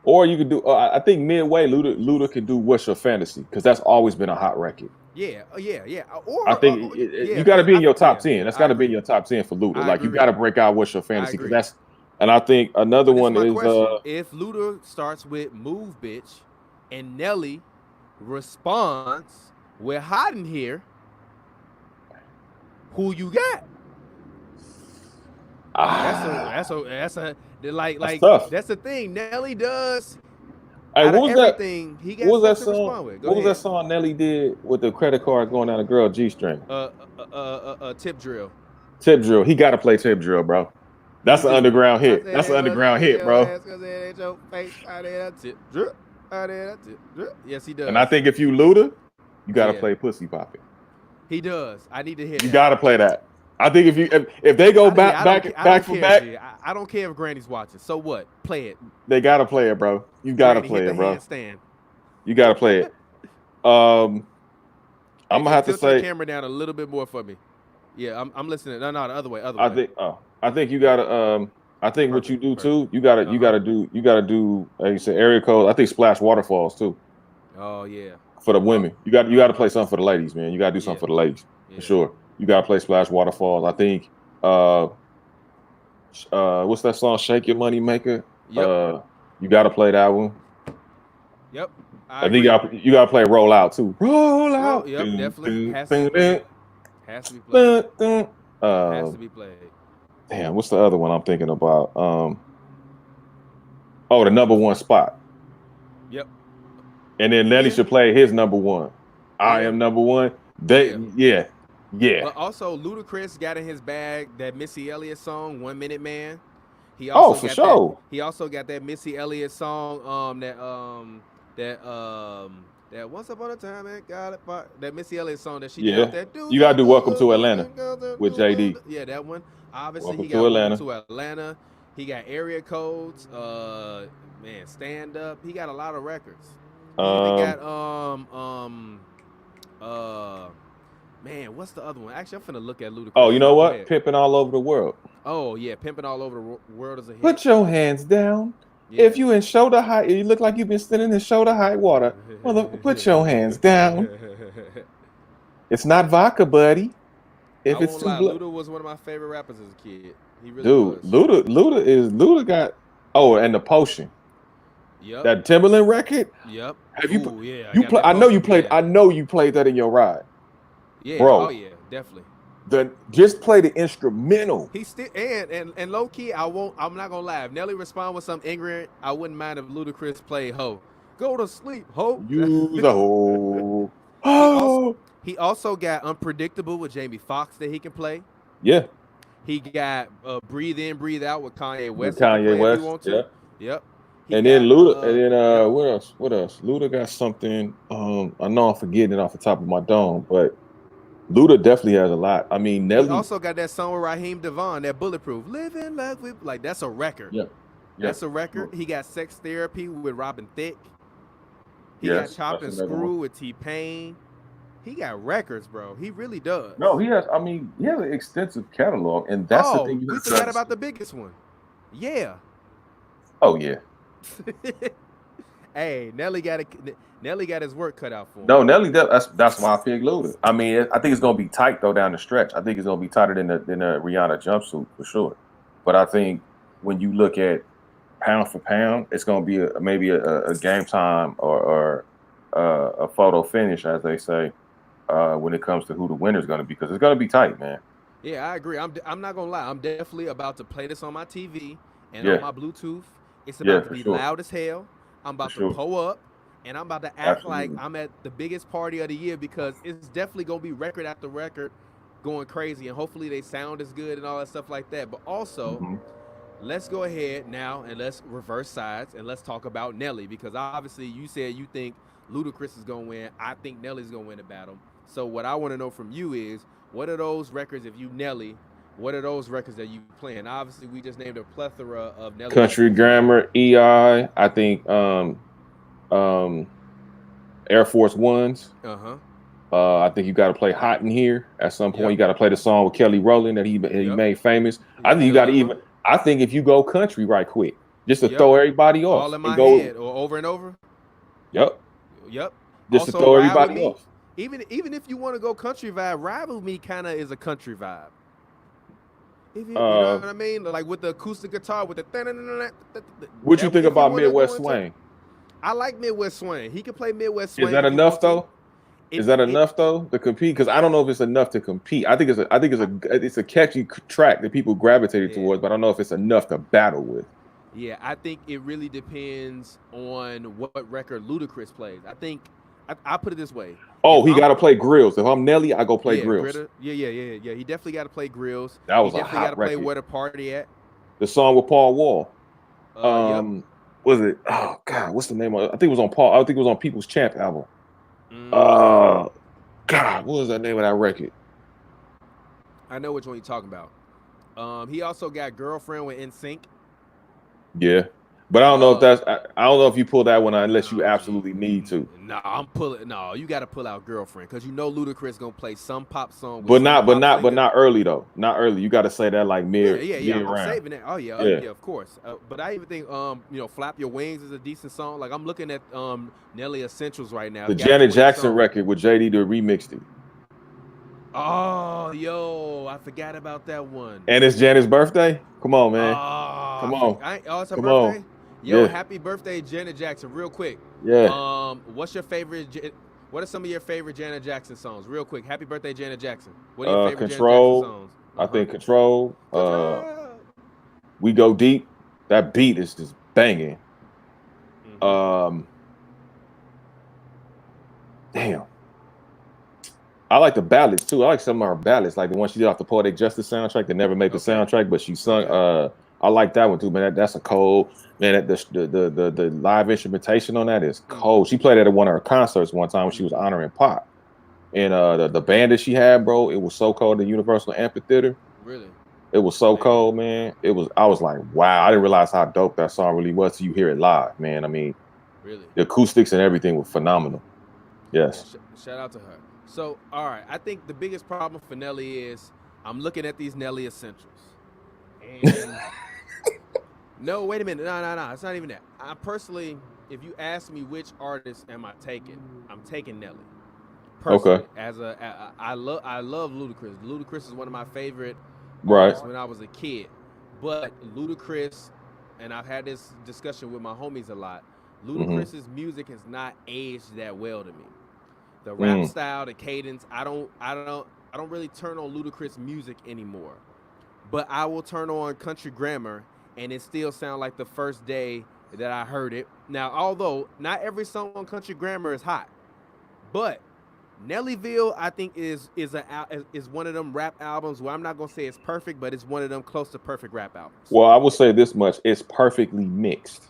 Or you could do, I think midway, Luda could do What's Your Fantasy, because that's always been a hot record. Yeah. I think you got to be in your top 10. That's got to be in your top 10 for Luda. Like, you got to break out What's Your Fantasy, because that's, and I think another one is. If Luda starts with Move Bitch and Nelly responds, we're hot in here, who you got? That's the thing. Nelly does. Hey, what was everything, that? He got what was that song? What was that song Nelly did with the credit card going down a girl G-string? Tip Drill. Tip Drill. He got to play Tip Drill, bro. That's an underground hit. That's an underground hit, bro. Yes, he does. And I think if you Luda, you got to play Pussy Poppin'. He does. I need to hear. You got to play that. I think if they go back for back, I don't care if Granny's watching. So what? Play it. They gotta play it, bro. You gotta play it, bro. Handstand. You gotta play it. I'm gonna have to say, the camera down a little bit more for me. Yeah, I'm listening. No, the other way. I think you gotta. I think what you do too. You gotta do. Like you said, area code. I think Splash Waterfalls too. Oh yeah. For the women, you got to play something for the ladies, man. You gotta do something for the ladies for sure. You gotta play Splash Waterfalls. I think. What's that song? Shake Your Money Maker. Yep. You gotta play that one. Yep. I think you gotta play Roll Out too. Roll Out. Yep, definitely has to be played. Has to be played. Damn, what's the other one I'm thinking about? The number one spot. Yep. And then Nelly should play his number one. I am number one. Yeah. But also, Ludacris got in his bag that Missy Elliott song, 1 Minute Man. He Oh, also for got that. sure. He also got that Missy Elliott song. That Once Upon a Time and got it. That Missy Elliott song that she did off Yeah. that. Do You gotta do do do Welcome do to do Atlanta do do do with do. JD. Yeah, that one. Obviously, Welcome he to got Welcome Atlanta. to Atlanta. He got Area Codes. Man, Stand Up. He got a lot of records. He even got man, what's the other one? Actually, I'm finna look at Ludacris. Oh, you know Go what? ahead. Pimping all over the world. Oh yeah, Pimping All Over the World is a hit. Put your hands down. Yeah. If you in shoulder high, you look like you've been standing in shoulder high water. Put your hands down. It's not vodka, buddy. If I it's won't too lie, blood, Luda was one of my favorite rappers as a kid. He really dude. was. Luda got. Oh, and the potion. Yep. That Timberland record. Yep. Have you? Ooh, yeah. You got play? that I know you potion, played. yeah. I know you played that in your ride, Yeah. bro. Oh yeah, definitely. Just play the instrumental. He still and low key, I'm not gonna lie. If Nelly respond with something ignorant, I wouldn't mind if Ludacris played "Ho." Go to sleep, Ho. Use a hole. He also got "Unpredictable" with Jamie Foxx that he can play. Yeah. He got "Breathe In, Breathe Out" with Kanye West. Kanye he can play West. if he want to. Yeah. Yep. And then Luda, what else? What else? Luda got something. I know I'm forgetting it off the top of my dome, but Luda definitely has a lot. I mean, Nelly. He also got that song with Raheem Devon, that Bulletproof. Living Life with, like, that's a record. Yeah. That's a record. He got Sex Therapy with Robin Thicke. He got Chopped and Screw with T-Pain. He got records, bro. He really does. No, he has. I mean, he has an extensive catalog, and that's the thing. We forgot about the biggest one. Yeah. Oh yeah. Hey, Nelly got his work cut out for him. No, Nelly. That's why I picked Luda. I mean, I think it's gonna be tight though down the stretch. I think it's gonna be tighter than the Rihanna jumpsuit for sure. But I think when you look at pound for pound, it's gonna be maybe a game time or a photo finish, as they say, when it comes to who the winner's gonna be, because it's gonna be tight, man. Yeah, I agree. I'm not gonna lie. I'm definitely about to play this on my TV and on my Bluetooth. It's about to be loud as hell. I'm about to pull up, and I'm about to act like I'm at the biggest party of the year, because it's definitely gonna be record after record going crazy, and hopefully they sound as good and all that stuff like that. But also, let's go ahead now and let's reverse sides and let's talk about Nelly, because obviously you said you think Ludacris is gonna win. I think Nelly's gonna win the battle. So what I want to know from you is, what are those records, if you Nelly, what are those records that you playing? Obviously, we just named a plethora of Nelly. Country Grammar, EI, I think Air Force Ones. I think you got to play Hot in Here at some point. You got to play the song with Kelly Rowland that he made famous. I think you got to even. I think if you go country right quick, just to throw everybody off, all in my head, or over and over. Yep. Just Also, to throw everybody off. Even if you want to go country vibe, Ride With Me kind of is a country vibe. You know what I mean? Like with the acoustic guitar, with the. What you think about Midwest Swing? I like Midwest Swing. He can play Midwest Swing. Is that enough though? Is that enough though to compete? Because I don't know if it's enough to compete. I think it's a catchy track that people gravitated towards, but I don't know if it's enough to battle with. Yeah, I think it really depends on what record Ludacris plays. I think I put it this way. Oh, he got to play Grills. If I'm Nelly, I go play Grills. Yeah. He definitely got to play Grills. That was he a definitely got to play Where the Party At. The song with Paul Wall. Was it? Oh God, what's the name of it? I think it was on Paul. I think it was on People's Champ album. God, what was the name of that record? I know which one you're talking about. He also got Girlfriend with NSYNC. Yeah. But I don't know if that's. I don't know if you pull that one out unless you absolutely need to. No, I'm pulling. No, you got to pull out Girlfriend, because you know Ludacris gonna play some pop song. But not early though. Not early. You got to say that like mid. Yeah. I'm saving it. Oh yeah, of course. But I even think Flap Your Wings is a decent song. Like I'm looking at Nelly Essentials right now. The Janet Jackson record with JD to remixed it. Oh, yo, I forgot about that one. And it's Janet's birthday. Come on, man. Come on. It's her birthday. Yo, happy birthday, Janet Jackson. Real quick. Yeah. What's your favorite? What are some of your favorite Janet Jackson songs? Real quick. Happy birthday, Janet Jackson. What are your favorite Control, Janet Jackson songs? I think Control. We Go Deep. That beat is just banging. Damn. I like the ballads too. I like some of her ballads, like the one she did off the Poetic Justice soundtrack that never made the soundtrack, but she sung I like that one too, man. That's a cold man. The live instrumentation on that is cold. She played that at one of her concerts one time when she was honoring Pop. And the band that she had, bro, it was so cold. The Universal Amphitheater. Really? It was so cold, man. I was like, wow. I didn't realize how dope that song really was till you hear it live, man. I mean, really, the acoustics and everything were phenomenal. Yes. Yeah, shout out to her. So, all right, I think the biggest problem for Nelly is I'm looking at these Nelly essentials, and no, wait a minute, no, it's not even that. I personally, if you ask me which artist am I taking, I'm taking Nelly. Personally, Okay. I love Ludacris. Ludacris is one of my favorite Right. artists when I was a kid. But Ludacris, and I've had this discussion with my homies a lot. Ludacris's music has not aged that well to me. The rap style, the cadence, I don't really turn on Ludacris music anymore. But I will turn on Country Grammar, and it still sounds like the first day that I heard it. Now, although not every song on Country Grammar is hot, but Nellyville, I think, is one of them rap albums where I'm not gonna say it's perfect, but it's one of them close to perfect rap albums. Well, I will say this much: it's perfectly mixed.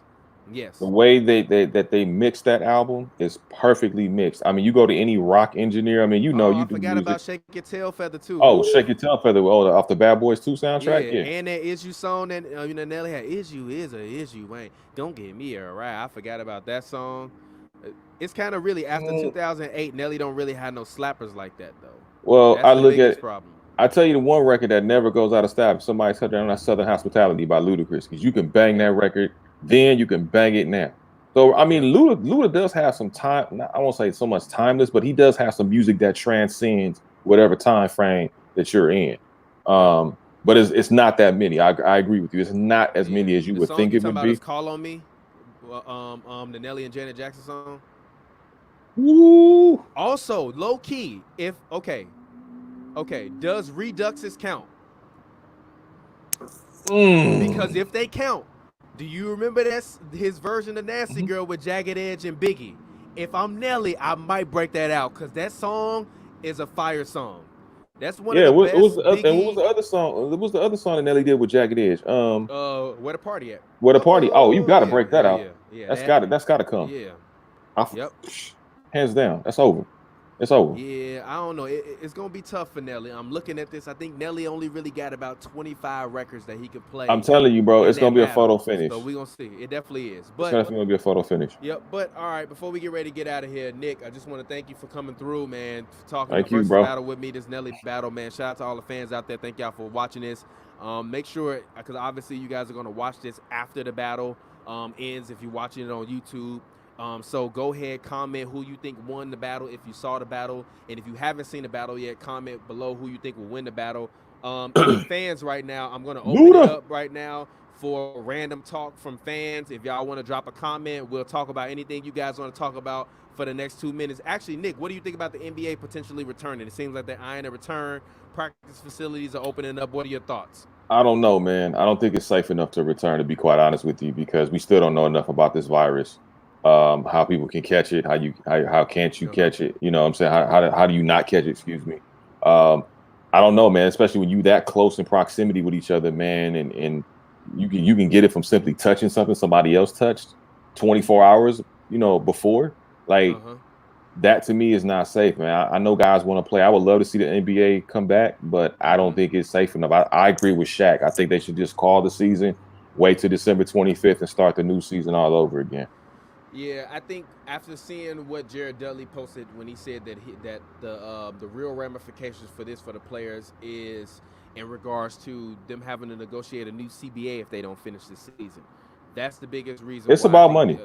Yes. The way they mix that album is perfectly mixed. I mean, you go to any rock engineer. I mean, you know, I do forgot music. about Shake Your Tail Feather too. Oh, Shake Your Tail Feather. Oh, off the Bad Boys 2 soundtrack. Yeah. And that Is You song that Nelly had. Is you, man. Don't get me a right. I forgot about that song. It's kind of really after 2008. Nelly don't really have no slappers like that though. Well, That's I the look biggest at. problem. I tell you the one record that never goes out of style. Somebody touched on that Southern Hospitality by Ludacris, because you can bang that record, then you can bang it now. So I mean, Luda does have some time. I won't say so much timeless, but he does have some music that transcends whatever time frame that you're in. But it's not that many. I agree with you. It's not as many as you would think it would be. Is Call on Me, the Nelly and Janet Jackson song. Woo! Also, low key, does Reduxes count? Because if they count, do you remember his version of Nasty Girl with Jagged Edge and Biggie? If I'm Nelly, I might break that out because that song is a fire song. That's one of the best. What was the other song? What was the other song that Nelly did with Jagged Edge? Where the Party at? Where the Party? Oh, you got to break that out. Yeah, that's got to come. Yeah. Yep. Hands down. That's over. It's over. Yeah, I don't know. It's going to be tough for Nelly. I'm looking at this. I think Nelly only really got about 25 records that he could play. I'm telling you, bro, it's going to be a photo finish. So we're going to see. It definitely is. But it's definitely going to be a photo finish. Yep. But, all right, before we get ready to get out of here, Nick, I just want to thank you for coming through, man, for talking thank the you, bro. battle with me, this Nelly battle, man. Shout out to all the fans out there. Thank y'all for watching this. Make sure, because obviously you guys are going to watch this after the battle ends if you're watching it on YouTube. So go ahead, comment who you think won the battle if you saw the battle. And if you haven't seen the battle yet, comment below who you think will win the battle. Any fans right now, I'm going to open it up right now for random talk from fans. If y'all want to drop a comment, we'll talk about anything you guys want to talk about for the next 2 minutes. Actually, Nick, what do you think about the NBA potentially returning? It seems like they're eyeing a return. Practice facilities are opening up. What are your thoughts? I don't know, man. I don't think it's safe enough to return, to be quite honest with you, because we still don't know enough about this virus. How people can catch it, how can't you catch it? You know what I'm saying? How do you not catch it? Excuse me. I don't know, man, especially when you that close in proximity with each other, man, and you can get it from simply touching something somebody else touched 24 hours, before. Like that to me is not safe, man. I know guys want to play. I would love to see the NBA come back, but I don't think it's safe enough. I agree with Shaq. I think they should just call the season, wait till December 25th and start the new season all over again. Yeah, I think after seeing what Jared Dudley posted when he said that the real ramifications for this for the players is in regards to them having to negotiate a new CBA if they don't finish this season. That's the biggest reason. It's about money.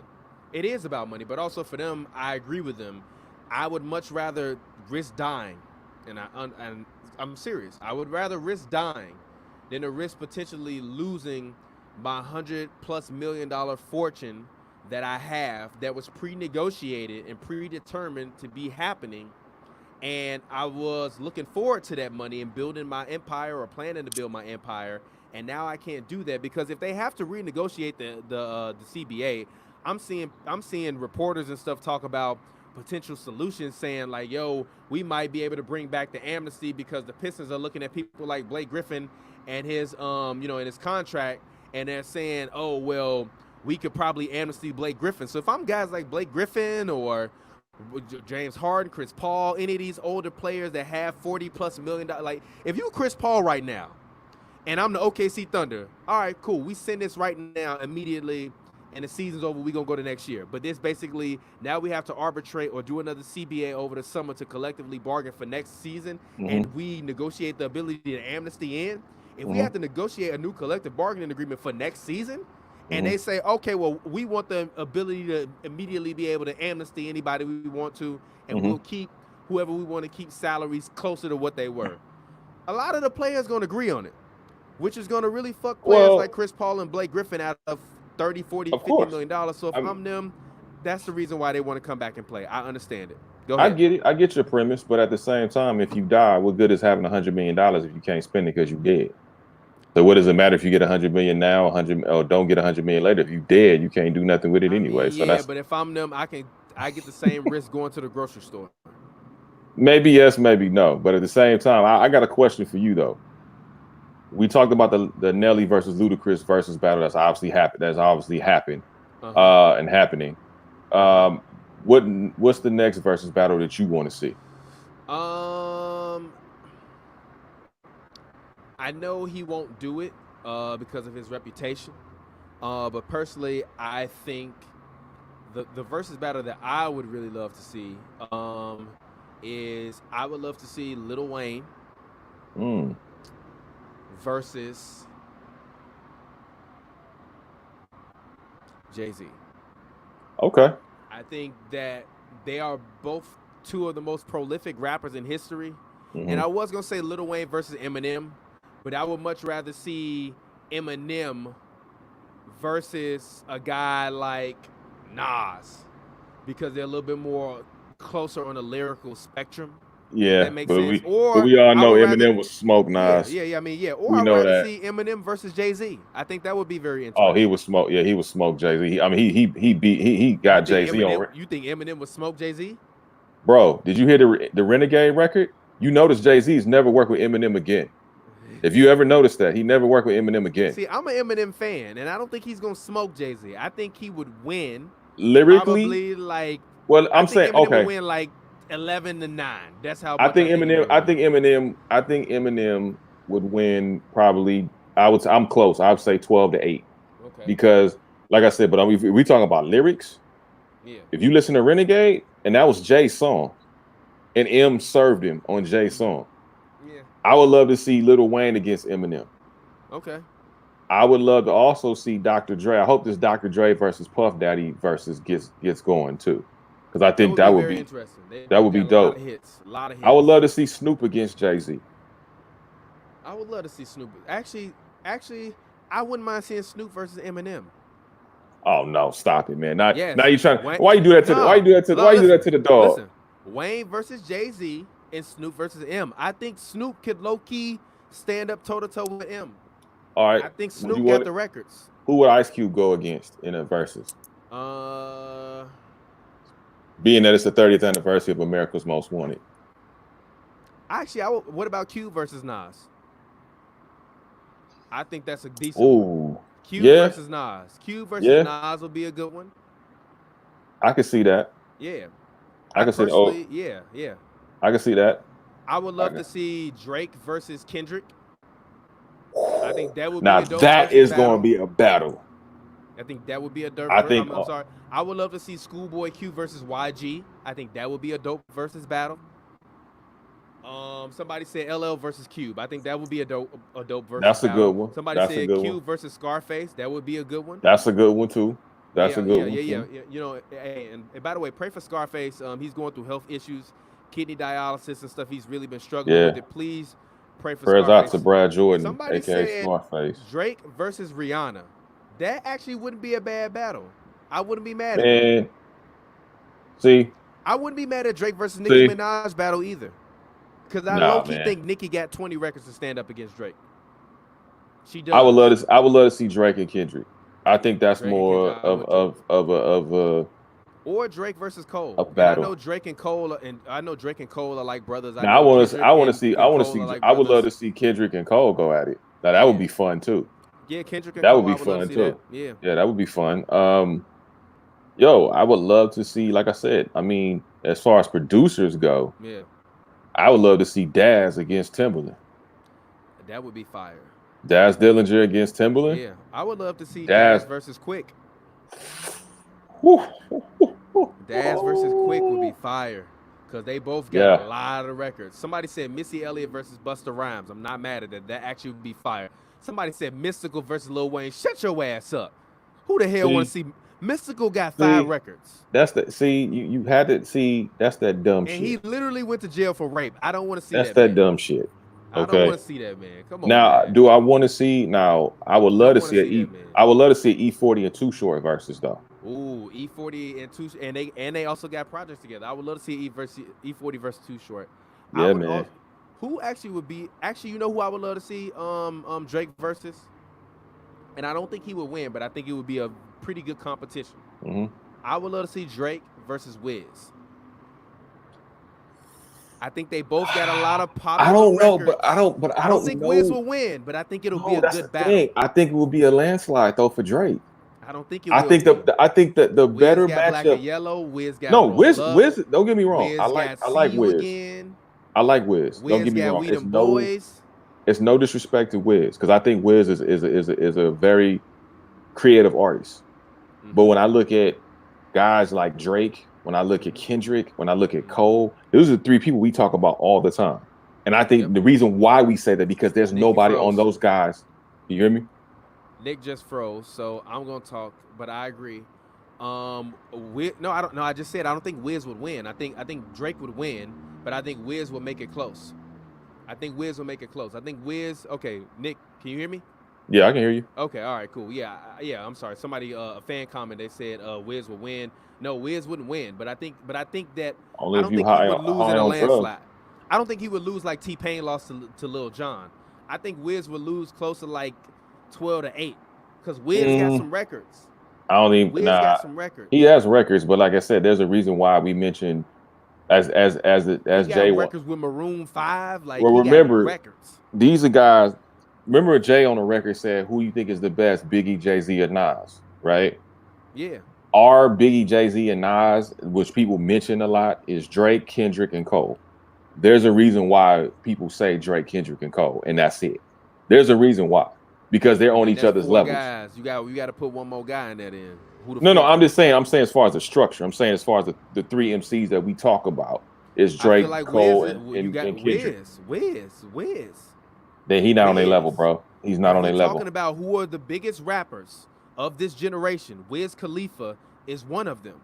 It is about money, but also for them, I agree with them. I would much rather risk dying, and I'm serious. I would rather risk dying than to risk potentially losing my $100+ million fortune that I have that was pre-negotiated and predetermined to be happening, and I was looking forward to that money and building my empire or planning to build my empire, and now I can't do that because if they have to renegotiate the CBA, I'm seeing reporters and stuff talk about potential solutions, saying like, yo, we might be able to bring back the amnesty because the Pistons are looking at people like Blake Griffin and his in his contract, and they're saying, oh, well, we could probably amnesty Blake Griffin. So if I'm guys like Blake Griffin or James Harden, Chris Paul, any of these older players that have $40+ million, like if you Chris Paul right now, and I'm the OKC Thunder, all right, cool, we send this right now immediately, and the season's over, we gonna go to next year. But this basically, now we have to arbitrate or do another CBA over the summer to collectively bargain for next season, and we negotiate the ability to amnesty in. If we have to negotiate a new collective bargaining agreement for next season, and they say, okay, well, we want the ability to immediately be able to amnesty anybody we want to, and we'll keep whoever we want to keep salaries closer to what they were. A lot of the players going to agree on it, which is going to really fuck players like Chris Paul and Blake Griffin out of $30, $40, $50 million. So if I'm them, that's the reason why they want to come back and play. I understand it. Go ahead. I get it. I get your premise, but at the same time, if you die, what good is having $100 million if you can't spend it because you're dead? So what does it matter if you get 100 million now, 100 or don't get 100 million later? If you dead, you can't do nothing with it anyway. So yeah, but if I'm them, I get the same risk going to the grocery store. Maybe yes, maybe no. But at the same time, I got a question for you though. We talked about the Nelly versus Ludacris versus battle that's obviously happened. And happening. What's the next versus battle that you want to see? I know he won't do it because of his reputation. But personally, I think the versus battle that I would really love to see is I would love to see Lil Wayne versus Jay-Z. Okay. I think that they are both two of the most prolific rappers in history. And I was going to say Lil Wayne versus Eminem, but I would much rather see Eminem versus a guy like Nas because they're a little bit more closer on the lyrical spectrum. Yeah, that makes but sense. we all know Eminem was smoke Nas. Yeah. I mean, yeah. Or I'd rather see Eminem versus Jay-Z. I think that would be very interesting. Oh, he was smoke. Yeah, he was smoke Jay-Z. I mean, he got Jay-Z on. You think Eminem would smoke Jay-Z? Bro, did you hear the Renegade record? You notice Jay-Z's never worked with Eminem again. If you ever noticed that, he never worked with Eminem again. See, I'm an Eminem fan, and I don't think he's gonna smoke Jay-Z. I think he would win lyrically. Probably like. Well, I'm saying Eminem okay. Would win like 11-9. That's how. I think Eminem would win probably. I'm close. I would say 12-8. Okay. Because, like I said, but if we talking about lyrics. Yeah. If you listen to Renegade, and that was Jay's song, and M served him on Jay's song. Yeah. I would love to see Lil Wayne against Eminem. Okay. I would love to also see Dr. Dre. I hope this Dr. Dre versus Puff Daddy versus gets going too, because I think that would be interesting. That would be dope. A lot of hits. I would love to see Snoop against Jay-Z. I would love to see Snoop. Actually, I wouldn't mind seeing Snoop versus Eminem. Oh no! Stop it, man! Now you trying. Wayne, why you do that to? Why you do that to? Why you do that to the dog? Listen, Wayne versus Jay-Z and Snoop versus M. I think Snoop could low key stand up toe to toe with M. All right. I think Snoop got the records. Who would Ice Cube go against in a versus? Being that it's the 30th anniversary of America's Most Wanted. Actually, what about Cube versus Nas? I think that's a decent one. Cube versus Nas. Cube versus Nas will be a good one. I can see that. Yeah. I can see that. Yeah. I can see that. I would love to see Drake versus Kendrick. I think that would be now that is going to be a battle. I think that would be a dope. I'm sorry. I would love to see Schoolboy Q versus YG. I think that would be a dope versus battle. Somebody said LL versus Cube. I think that would be a dope versus. That's battle. A good one. Somebody said Cube versus Scarface. That would be a good one. That's a good one too. That's a good one. Yeah. You know, and by the way, pray for Scarface. He's going through health issues, kidney dialysis and stuff. He's really been struggling with it. Please pray for Scarface. Prayers out to Brad Jordan, Somebody aka said Scarface. Drake versus Rihanna. That actually wouldn't be a bad battle. I wouldn't be mad at it. See? I wouldn't be mad at Drake versus Nicki Minaj battle either. Because I low-key think Nicki got 20 records to stand up against Drake. She does. I would love to see Drake and Kendrick. I think that's Drake more of a or Drake versus Cole. A battle. I know Drake and Cole are like brothers. I would love to see Kendrick and Cole go at it. Now that would be fun too. Yeah, Kendrick and That would Cole. be I would love to fun see too. that. Yeah. Yeah, that would be fun. Yo, I would love to see, like I said, I mean, as far as producers go, Yeah. I would love to see Daz against Timberland. That would be fire. Daz Dillinger against Timberland. Yeah. I would love to see Daz. Daz versus Quick. Whew. Daz versus Quick would be fire. Because they both got a Yeah. lot of records. Somebody said Missy Elliott versus Busta Rhymes. I'm not mad at that. That actually would be fire. Somebody said Mystical versus Lil Wayne. Shut your ass up. Who the hell want to see? Mystical got 5 records. That's the you had to see. That's that dumb shit. And he literally went to jail for rape. I don't want to see that's that. That man. dumb shit. Okay. I don't want to see that, man. Come on. Now, man. do I want to see? Now, I would love to see I would love to see E40 and Too Short versus though. Ooh, E40 and Too, and they also got projects together. I would love to see E40 versus Too Short. Yeah, man. Who actually would be? Actually, you know who I would love to see? Drake versus. And I don't think he would win, but I think it would be a pretty good competition. Mm-hmm. I would love to see Drake versus Wiz. I think they both got a lot of popular I don't know, records. but I don't think know. Wiz will win, but I think it'll be a good battle. I think it will be a landslide though for Drake. I don't think it will. I think that the Wiz better got matchup. Black and Yellow. Wiz got Wiz. Don't get me wrong. Wiz I like See Wiz. You Again. I like Wiz. Wiz Don't get me wrong. We Them Boys. It's no disrespect to Wiz because I think Wiz is a very creative artist. Mm-hmm. But when I look at guys like Drake, when I look at Kendrick, when I look at Cole, those are the 3 people we talk about all the time. And I think the reason why we say that because there's nobody on those guys. You hear me? Nick just froze, so I'm gonna talk, but I agree. I just said I don't think Wiz would win. I think Drake would win, but I think Wiz will make it close. I think Wiz. Okay, Nick, can you hear me? Yeah, I can hear you. Okay, all right, cool. Yeah. I'm sorry. Somebody, a fan comment, they said Wiz will win. No, Wiz wouldn't win, but I think that only I don't think he would lose in a landslide. I don't think he would lose like T-Pain lost to Lil Jon. I think Wiz would lose close to like 12-8 because Wiz got some records. I don't even. Wiz got some records. He has records, but like I said, there's a reason why we mentioned as Jay records with Maroon 5. Like, well, remember records. These are guys. Remember Jay on the record said, "Who you think is the best, Biggie, Jay-Z, or Nas?" Right? Yeah. Our Biggie, Jay-Z, and Nas, which people mention a lot, is Drake, Kendrick, and Cole. There's a reason why people say Drake, Kendrick, and Cole, and that's it. There's a reason why, because they're on each other's levels. Guys. You got to put one more guy in that in. No, I'm saying as far as the structure. I'm saying as far as the 3 MCs that we talk about is Drake, like Cole, Wiz, and Kendrick. Wiz. Then he not on their level, bro. He's not on their level. Talking about who are the biggest rappers of this generation, Wiz Khalifa is one of them.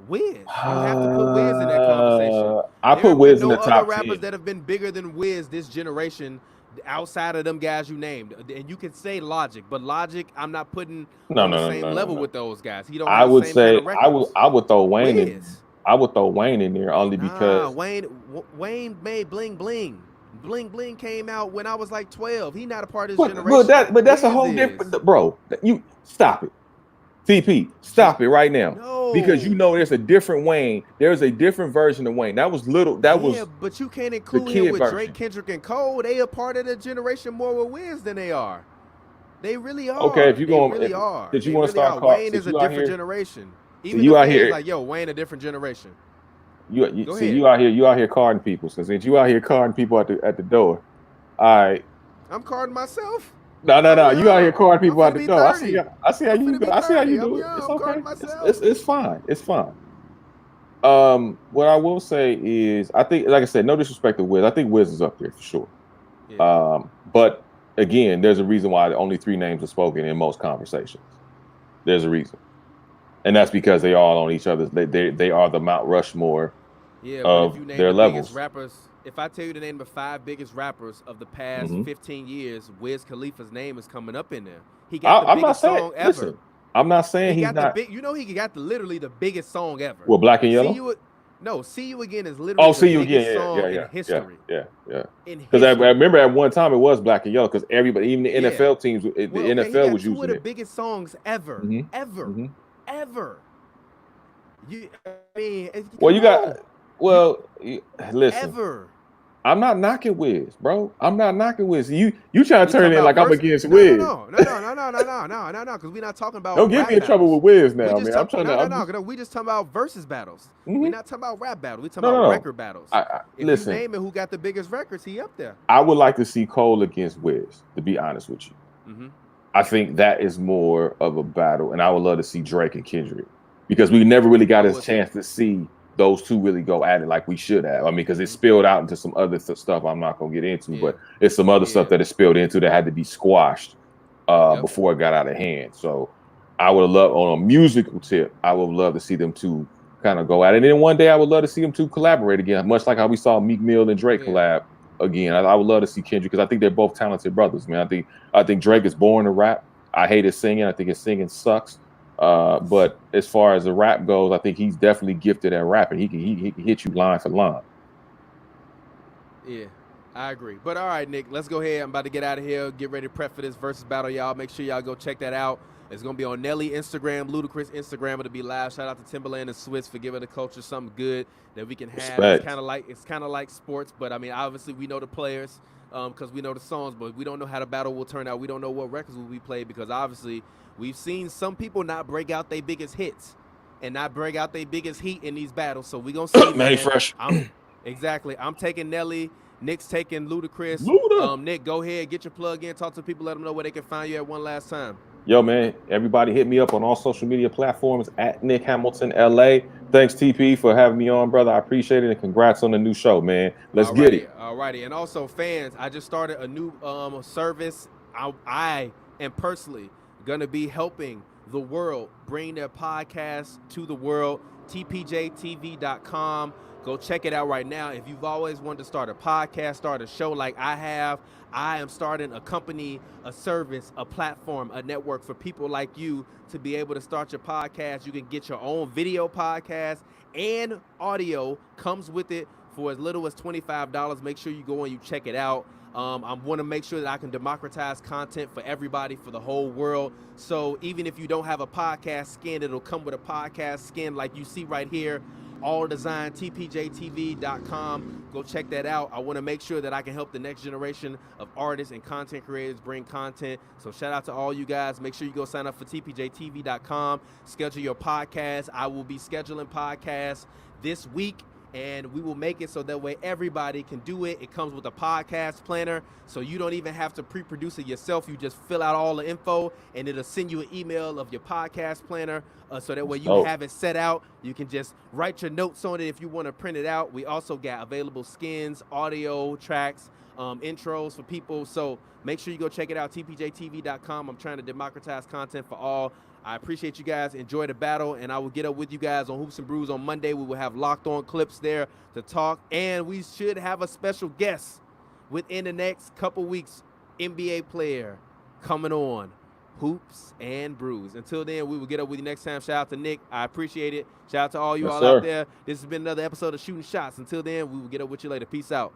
Wiz, you have to put Wiz in that conversation. I put Wiz in the top 10. No other rappers that have been bigger than Wiz this generation, outside of them guys you named. And you can say Logic, but Logic, I'm not putting on the same level with those guys. He don't. I would say I would throw Wayne Wiz. in. I would throw Wayne in there only because Wayne made Bling Bling. Bling Bling came out when I was like 12. He not a part of this generation. But that's a whole different, bro. You stop it. TP, stop it right now. No. Because you know there's a different Wayne. There's a different version of Wayne. That was but you can't include him with Drake, Kendrick, and Cole. They are part of the generation more with Wiz than they are. They really are. Okay, if you going, really are. Did you want to start? Wayne is a different generation. Even you out here like, yo, Wayne a different generation. You out here carding people. So since you out here carding people at the door, all right. I'm carding myself. No. You out here carding people at the door. I see how you do it. It's okay. It's fine. It's fine. What I will say is, I think, like I said, no disrespect to Wiz. I think Wiz is up there for sure. Yeah. But again, there's a reason why only 3 names are spoken in most conversations. There's a reason, and that's because they all on each other's. They are the Mount Rushmore. Yeah, of but if you name their the levels. Biggest rappers, if I tell you the name of the 5 biggest rappers of the past 15 years, Wiz Khalifa's name is coming up in there. He got the biggest song ever. Listen, I'm not saying he's not. He got literally the biggest song ever. Well, Black and Yellow. See You Again is literally the biggest song in history. Yeah. Because I remember at one time it was Black and Yellow because everybody, even the NFL teams, the NFL was using it. Two of the biggest songs ever. Well, you got. Well, listen. Ever. I'm not knocking Wiz, bro. I'm not knocking Wiz. You trying to We turn talking it in about like I'm verse? against No, no, Wiz. no, no, no, no, no, no, no, no, no, no, because we're not talking about Don't get me rap in trouble battles. with Wiz We now, just man. I'm talk, trying no, to. no, no, no. We just talking about versus battles. We're not talking about rap battles. We talking No, no, about no. record battles. If Listen, you name it, who got the biggest records, he up there. I would like to see Cole against Wiz, to be honest with you. I think that is more of a battle, and I would love to see Drake and Kendrick because we never really got a chance to see those two really go at it like we should have. I mean, because it spilled out into some other stuff I'm not gonna get into, but it's some other stuff that it spilled into that had to be squashed before it got out of hand. So I would love, on a musical tip, I would love to see them two kind of go at it. And then one day I would love to see them two collaborate again, much like how we saw Meek Mill and Drake collab again. I would love to see Kendrick because I think they're both talented brothers, man. I think Drake is born to rap. I hate his singing. I think his singing sucks. But as far as the rap goes, I think he's definitely gifted at rapping. He can hit you line for line. Yeah, I agree. But all right, Nick, let's go ahead. I'm about to get out of here. Get ready to prep for this versus battle, y'all. Make sure y'all go check that out. It's going to be on Nelly Instagram, Ludacris Instagram. It'll be live. Shout out to Timberland and Swiss for giving the culture something good that we can have. Respect. It's kind of like sports, but I mean, obviously we know the players because we know the songs, but we don't know how the battle will turn out. We don't know what records will be played because obviously we've seen some people not break out their biggest hits and not break out their biggest heat in these battles. So we're going to see. Manny Fresh. Exactly. I'm taking Nelly. Nick's taking Ludacris. Nick, go ahead, get your plug in, talk to people, let them know where they can find you at one last time. Yo, man, everybody hit me up on all social media platforms at Nick Hamilton LA. Thanks, TP, for having me on, brother. I appreciate it, and congrats on the new show, man. Let's get it. All righty. And also, fans, I just started a new service. I am personally going to be helping the world bring their podcast to the world. TPJTV.com. Go check it out right now. If you've always wanted to start a podcast, start a show like I have, I am starting a company, a service, a platform, a network for people like you to be able to start your podcast. You can get your own video podcast and audio comes with it for as little as $25. Make sure you go and you check it out. I want to make sure that I can democratize content for everybody, for the whole world. So even if you don't have a podcast skin, it'll come with a podcast skin like you see right here. All design, tpjtv.com. Go check that out. I want to make sure that I can help the next generation of artists and content creators bring content. So shout out to all you guys. Make sure you go sign up for tpjtv.com. Schedule your podcast. I will be scheduling podcasts this week, and we will make it so that way everybody can do it. It comes with a podcast planner, so you don't even have to pre-produce it yourself. You just fill out all the info, and it'll send you an email of your podcast planner, so that way you have it set out. You can just write your notes on it if you want to print it out. We also got available skins, audio tracks, intros for people. So make sure you go check it out, tpjtv.com. I'm trying to democratize content for all. I appreciate you guys. Enjoy the battle, and I will get up with you guys on Hoops and Brews on Monday. We will have locked on clips there to talk, and we should have a special guest within the next couple weeks, NBA player coming on Hoops and Brews. Until then, we will get up with you next time. Shout out to Nick. I appreciate it. Shout out to all you out there. This has been another episode of Shooting Shots. Until then, we will get up with you later. Peace out.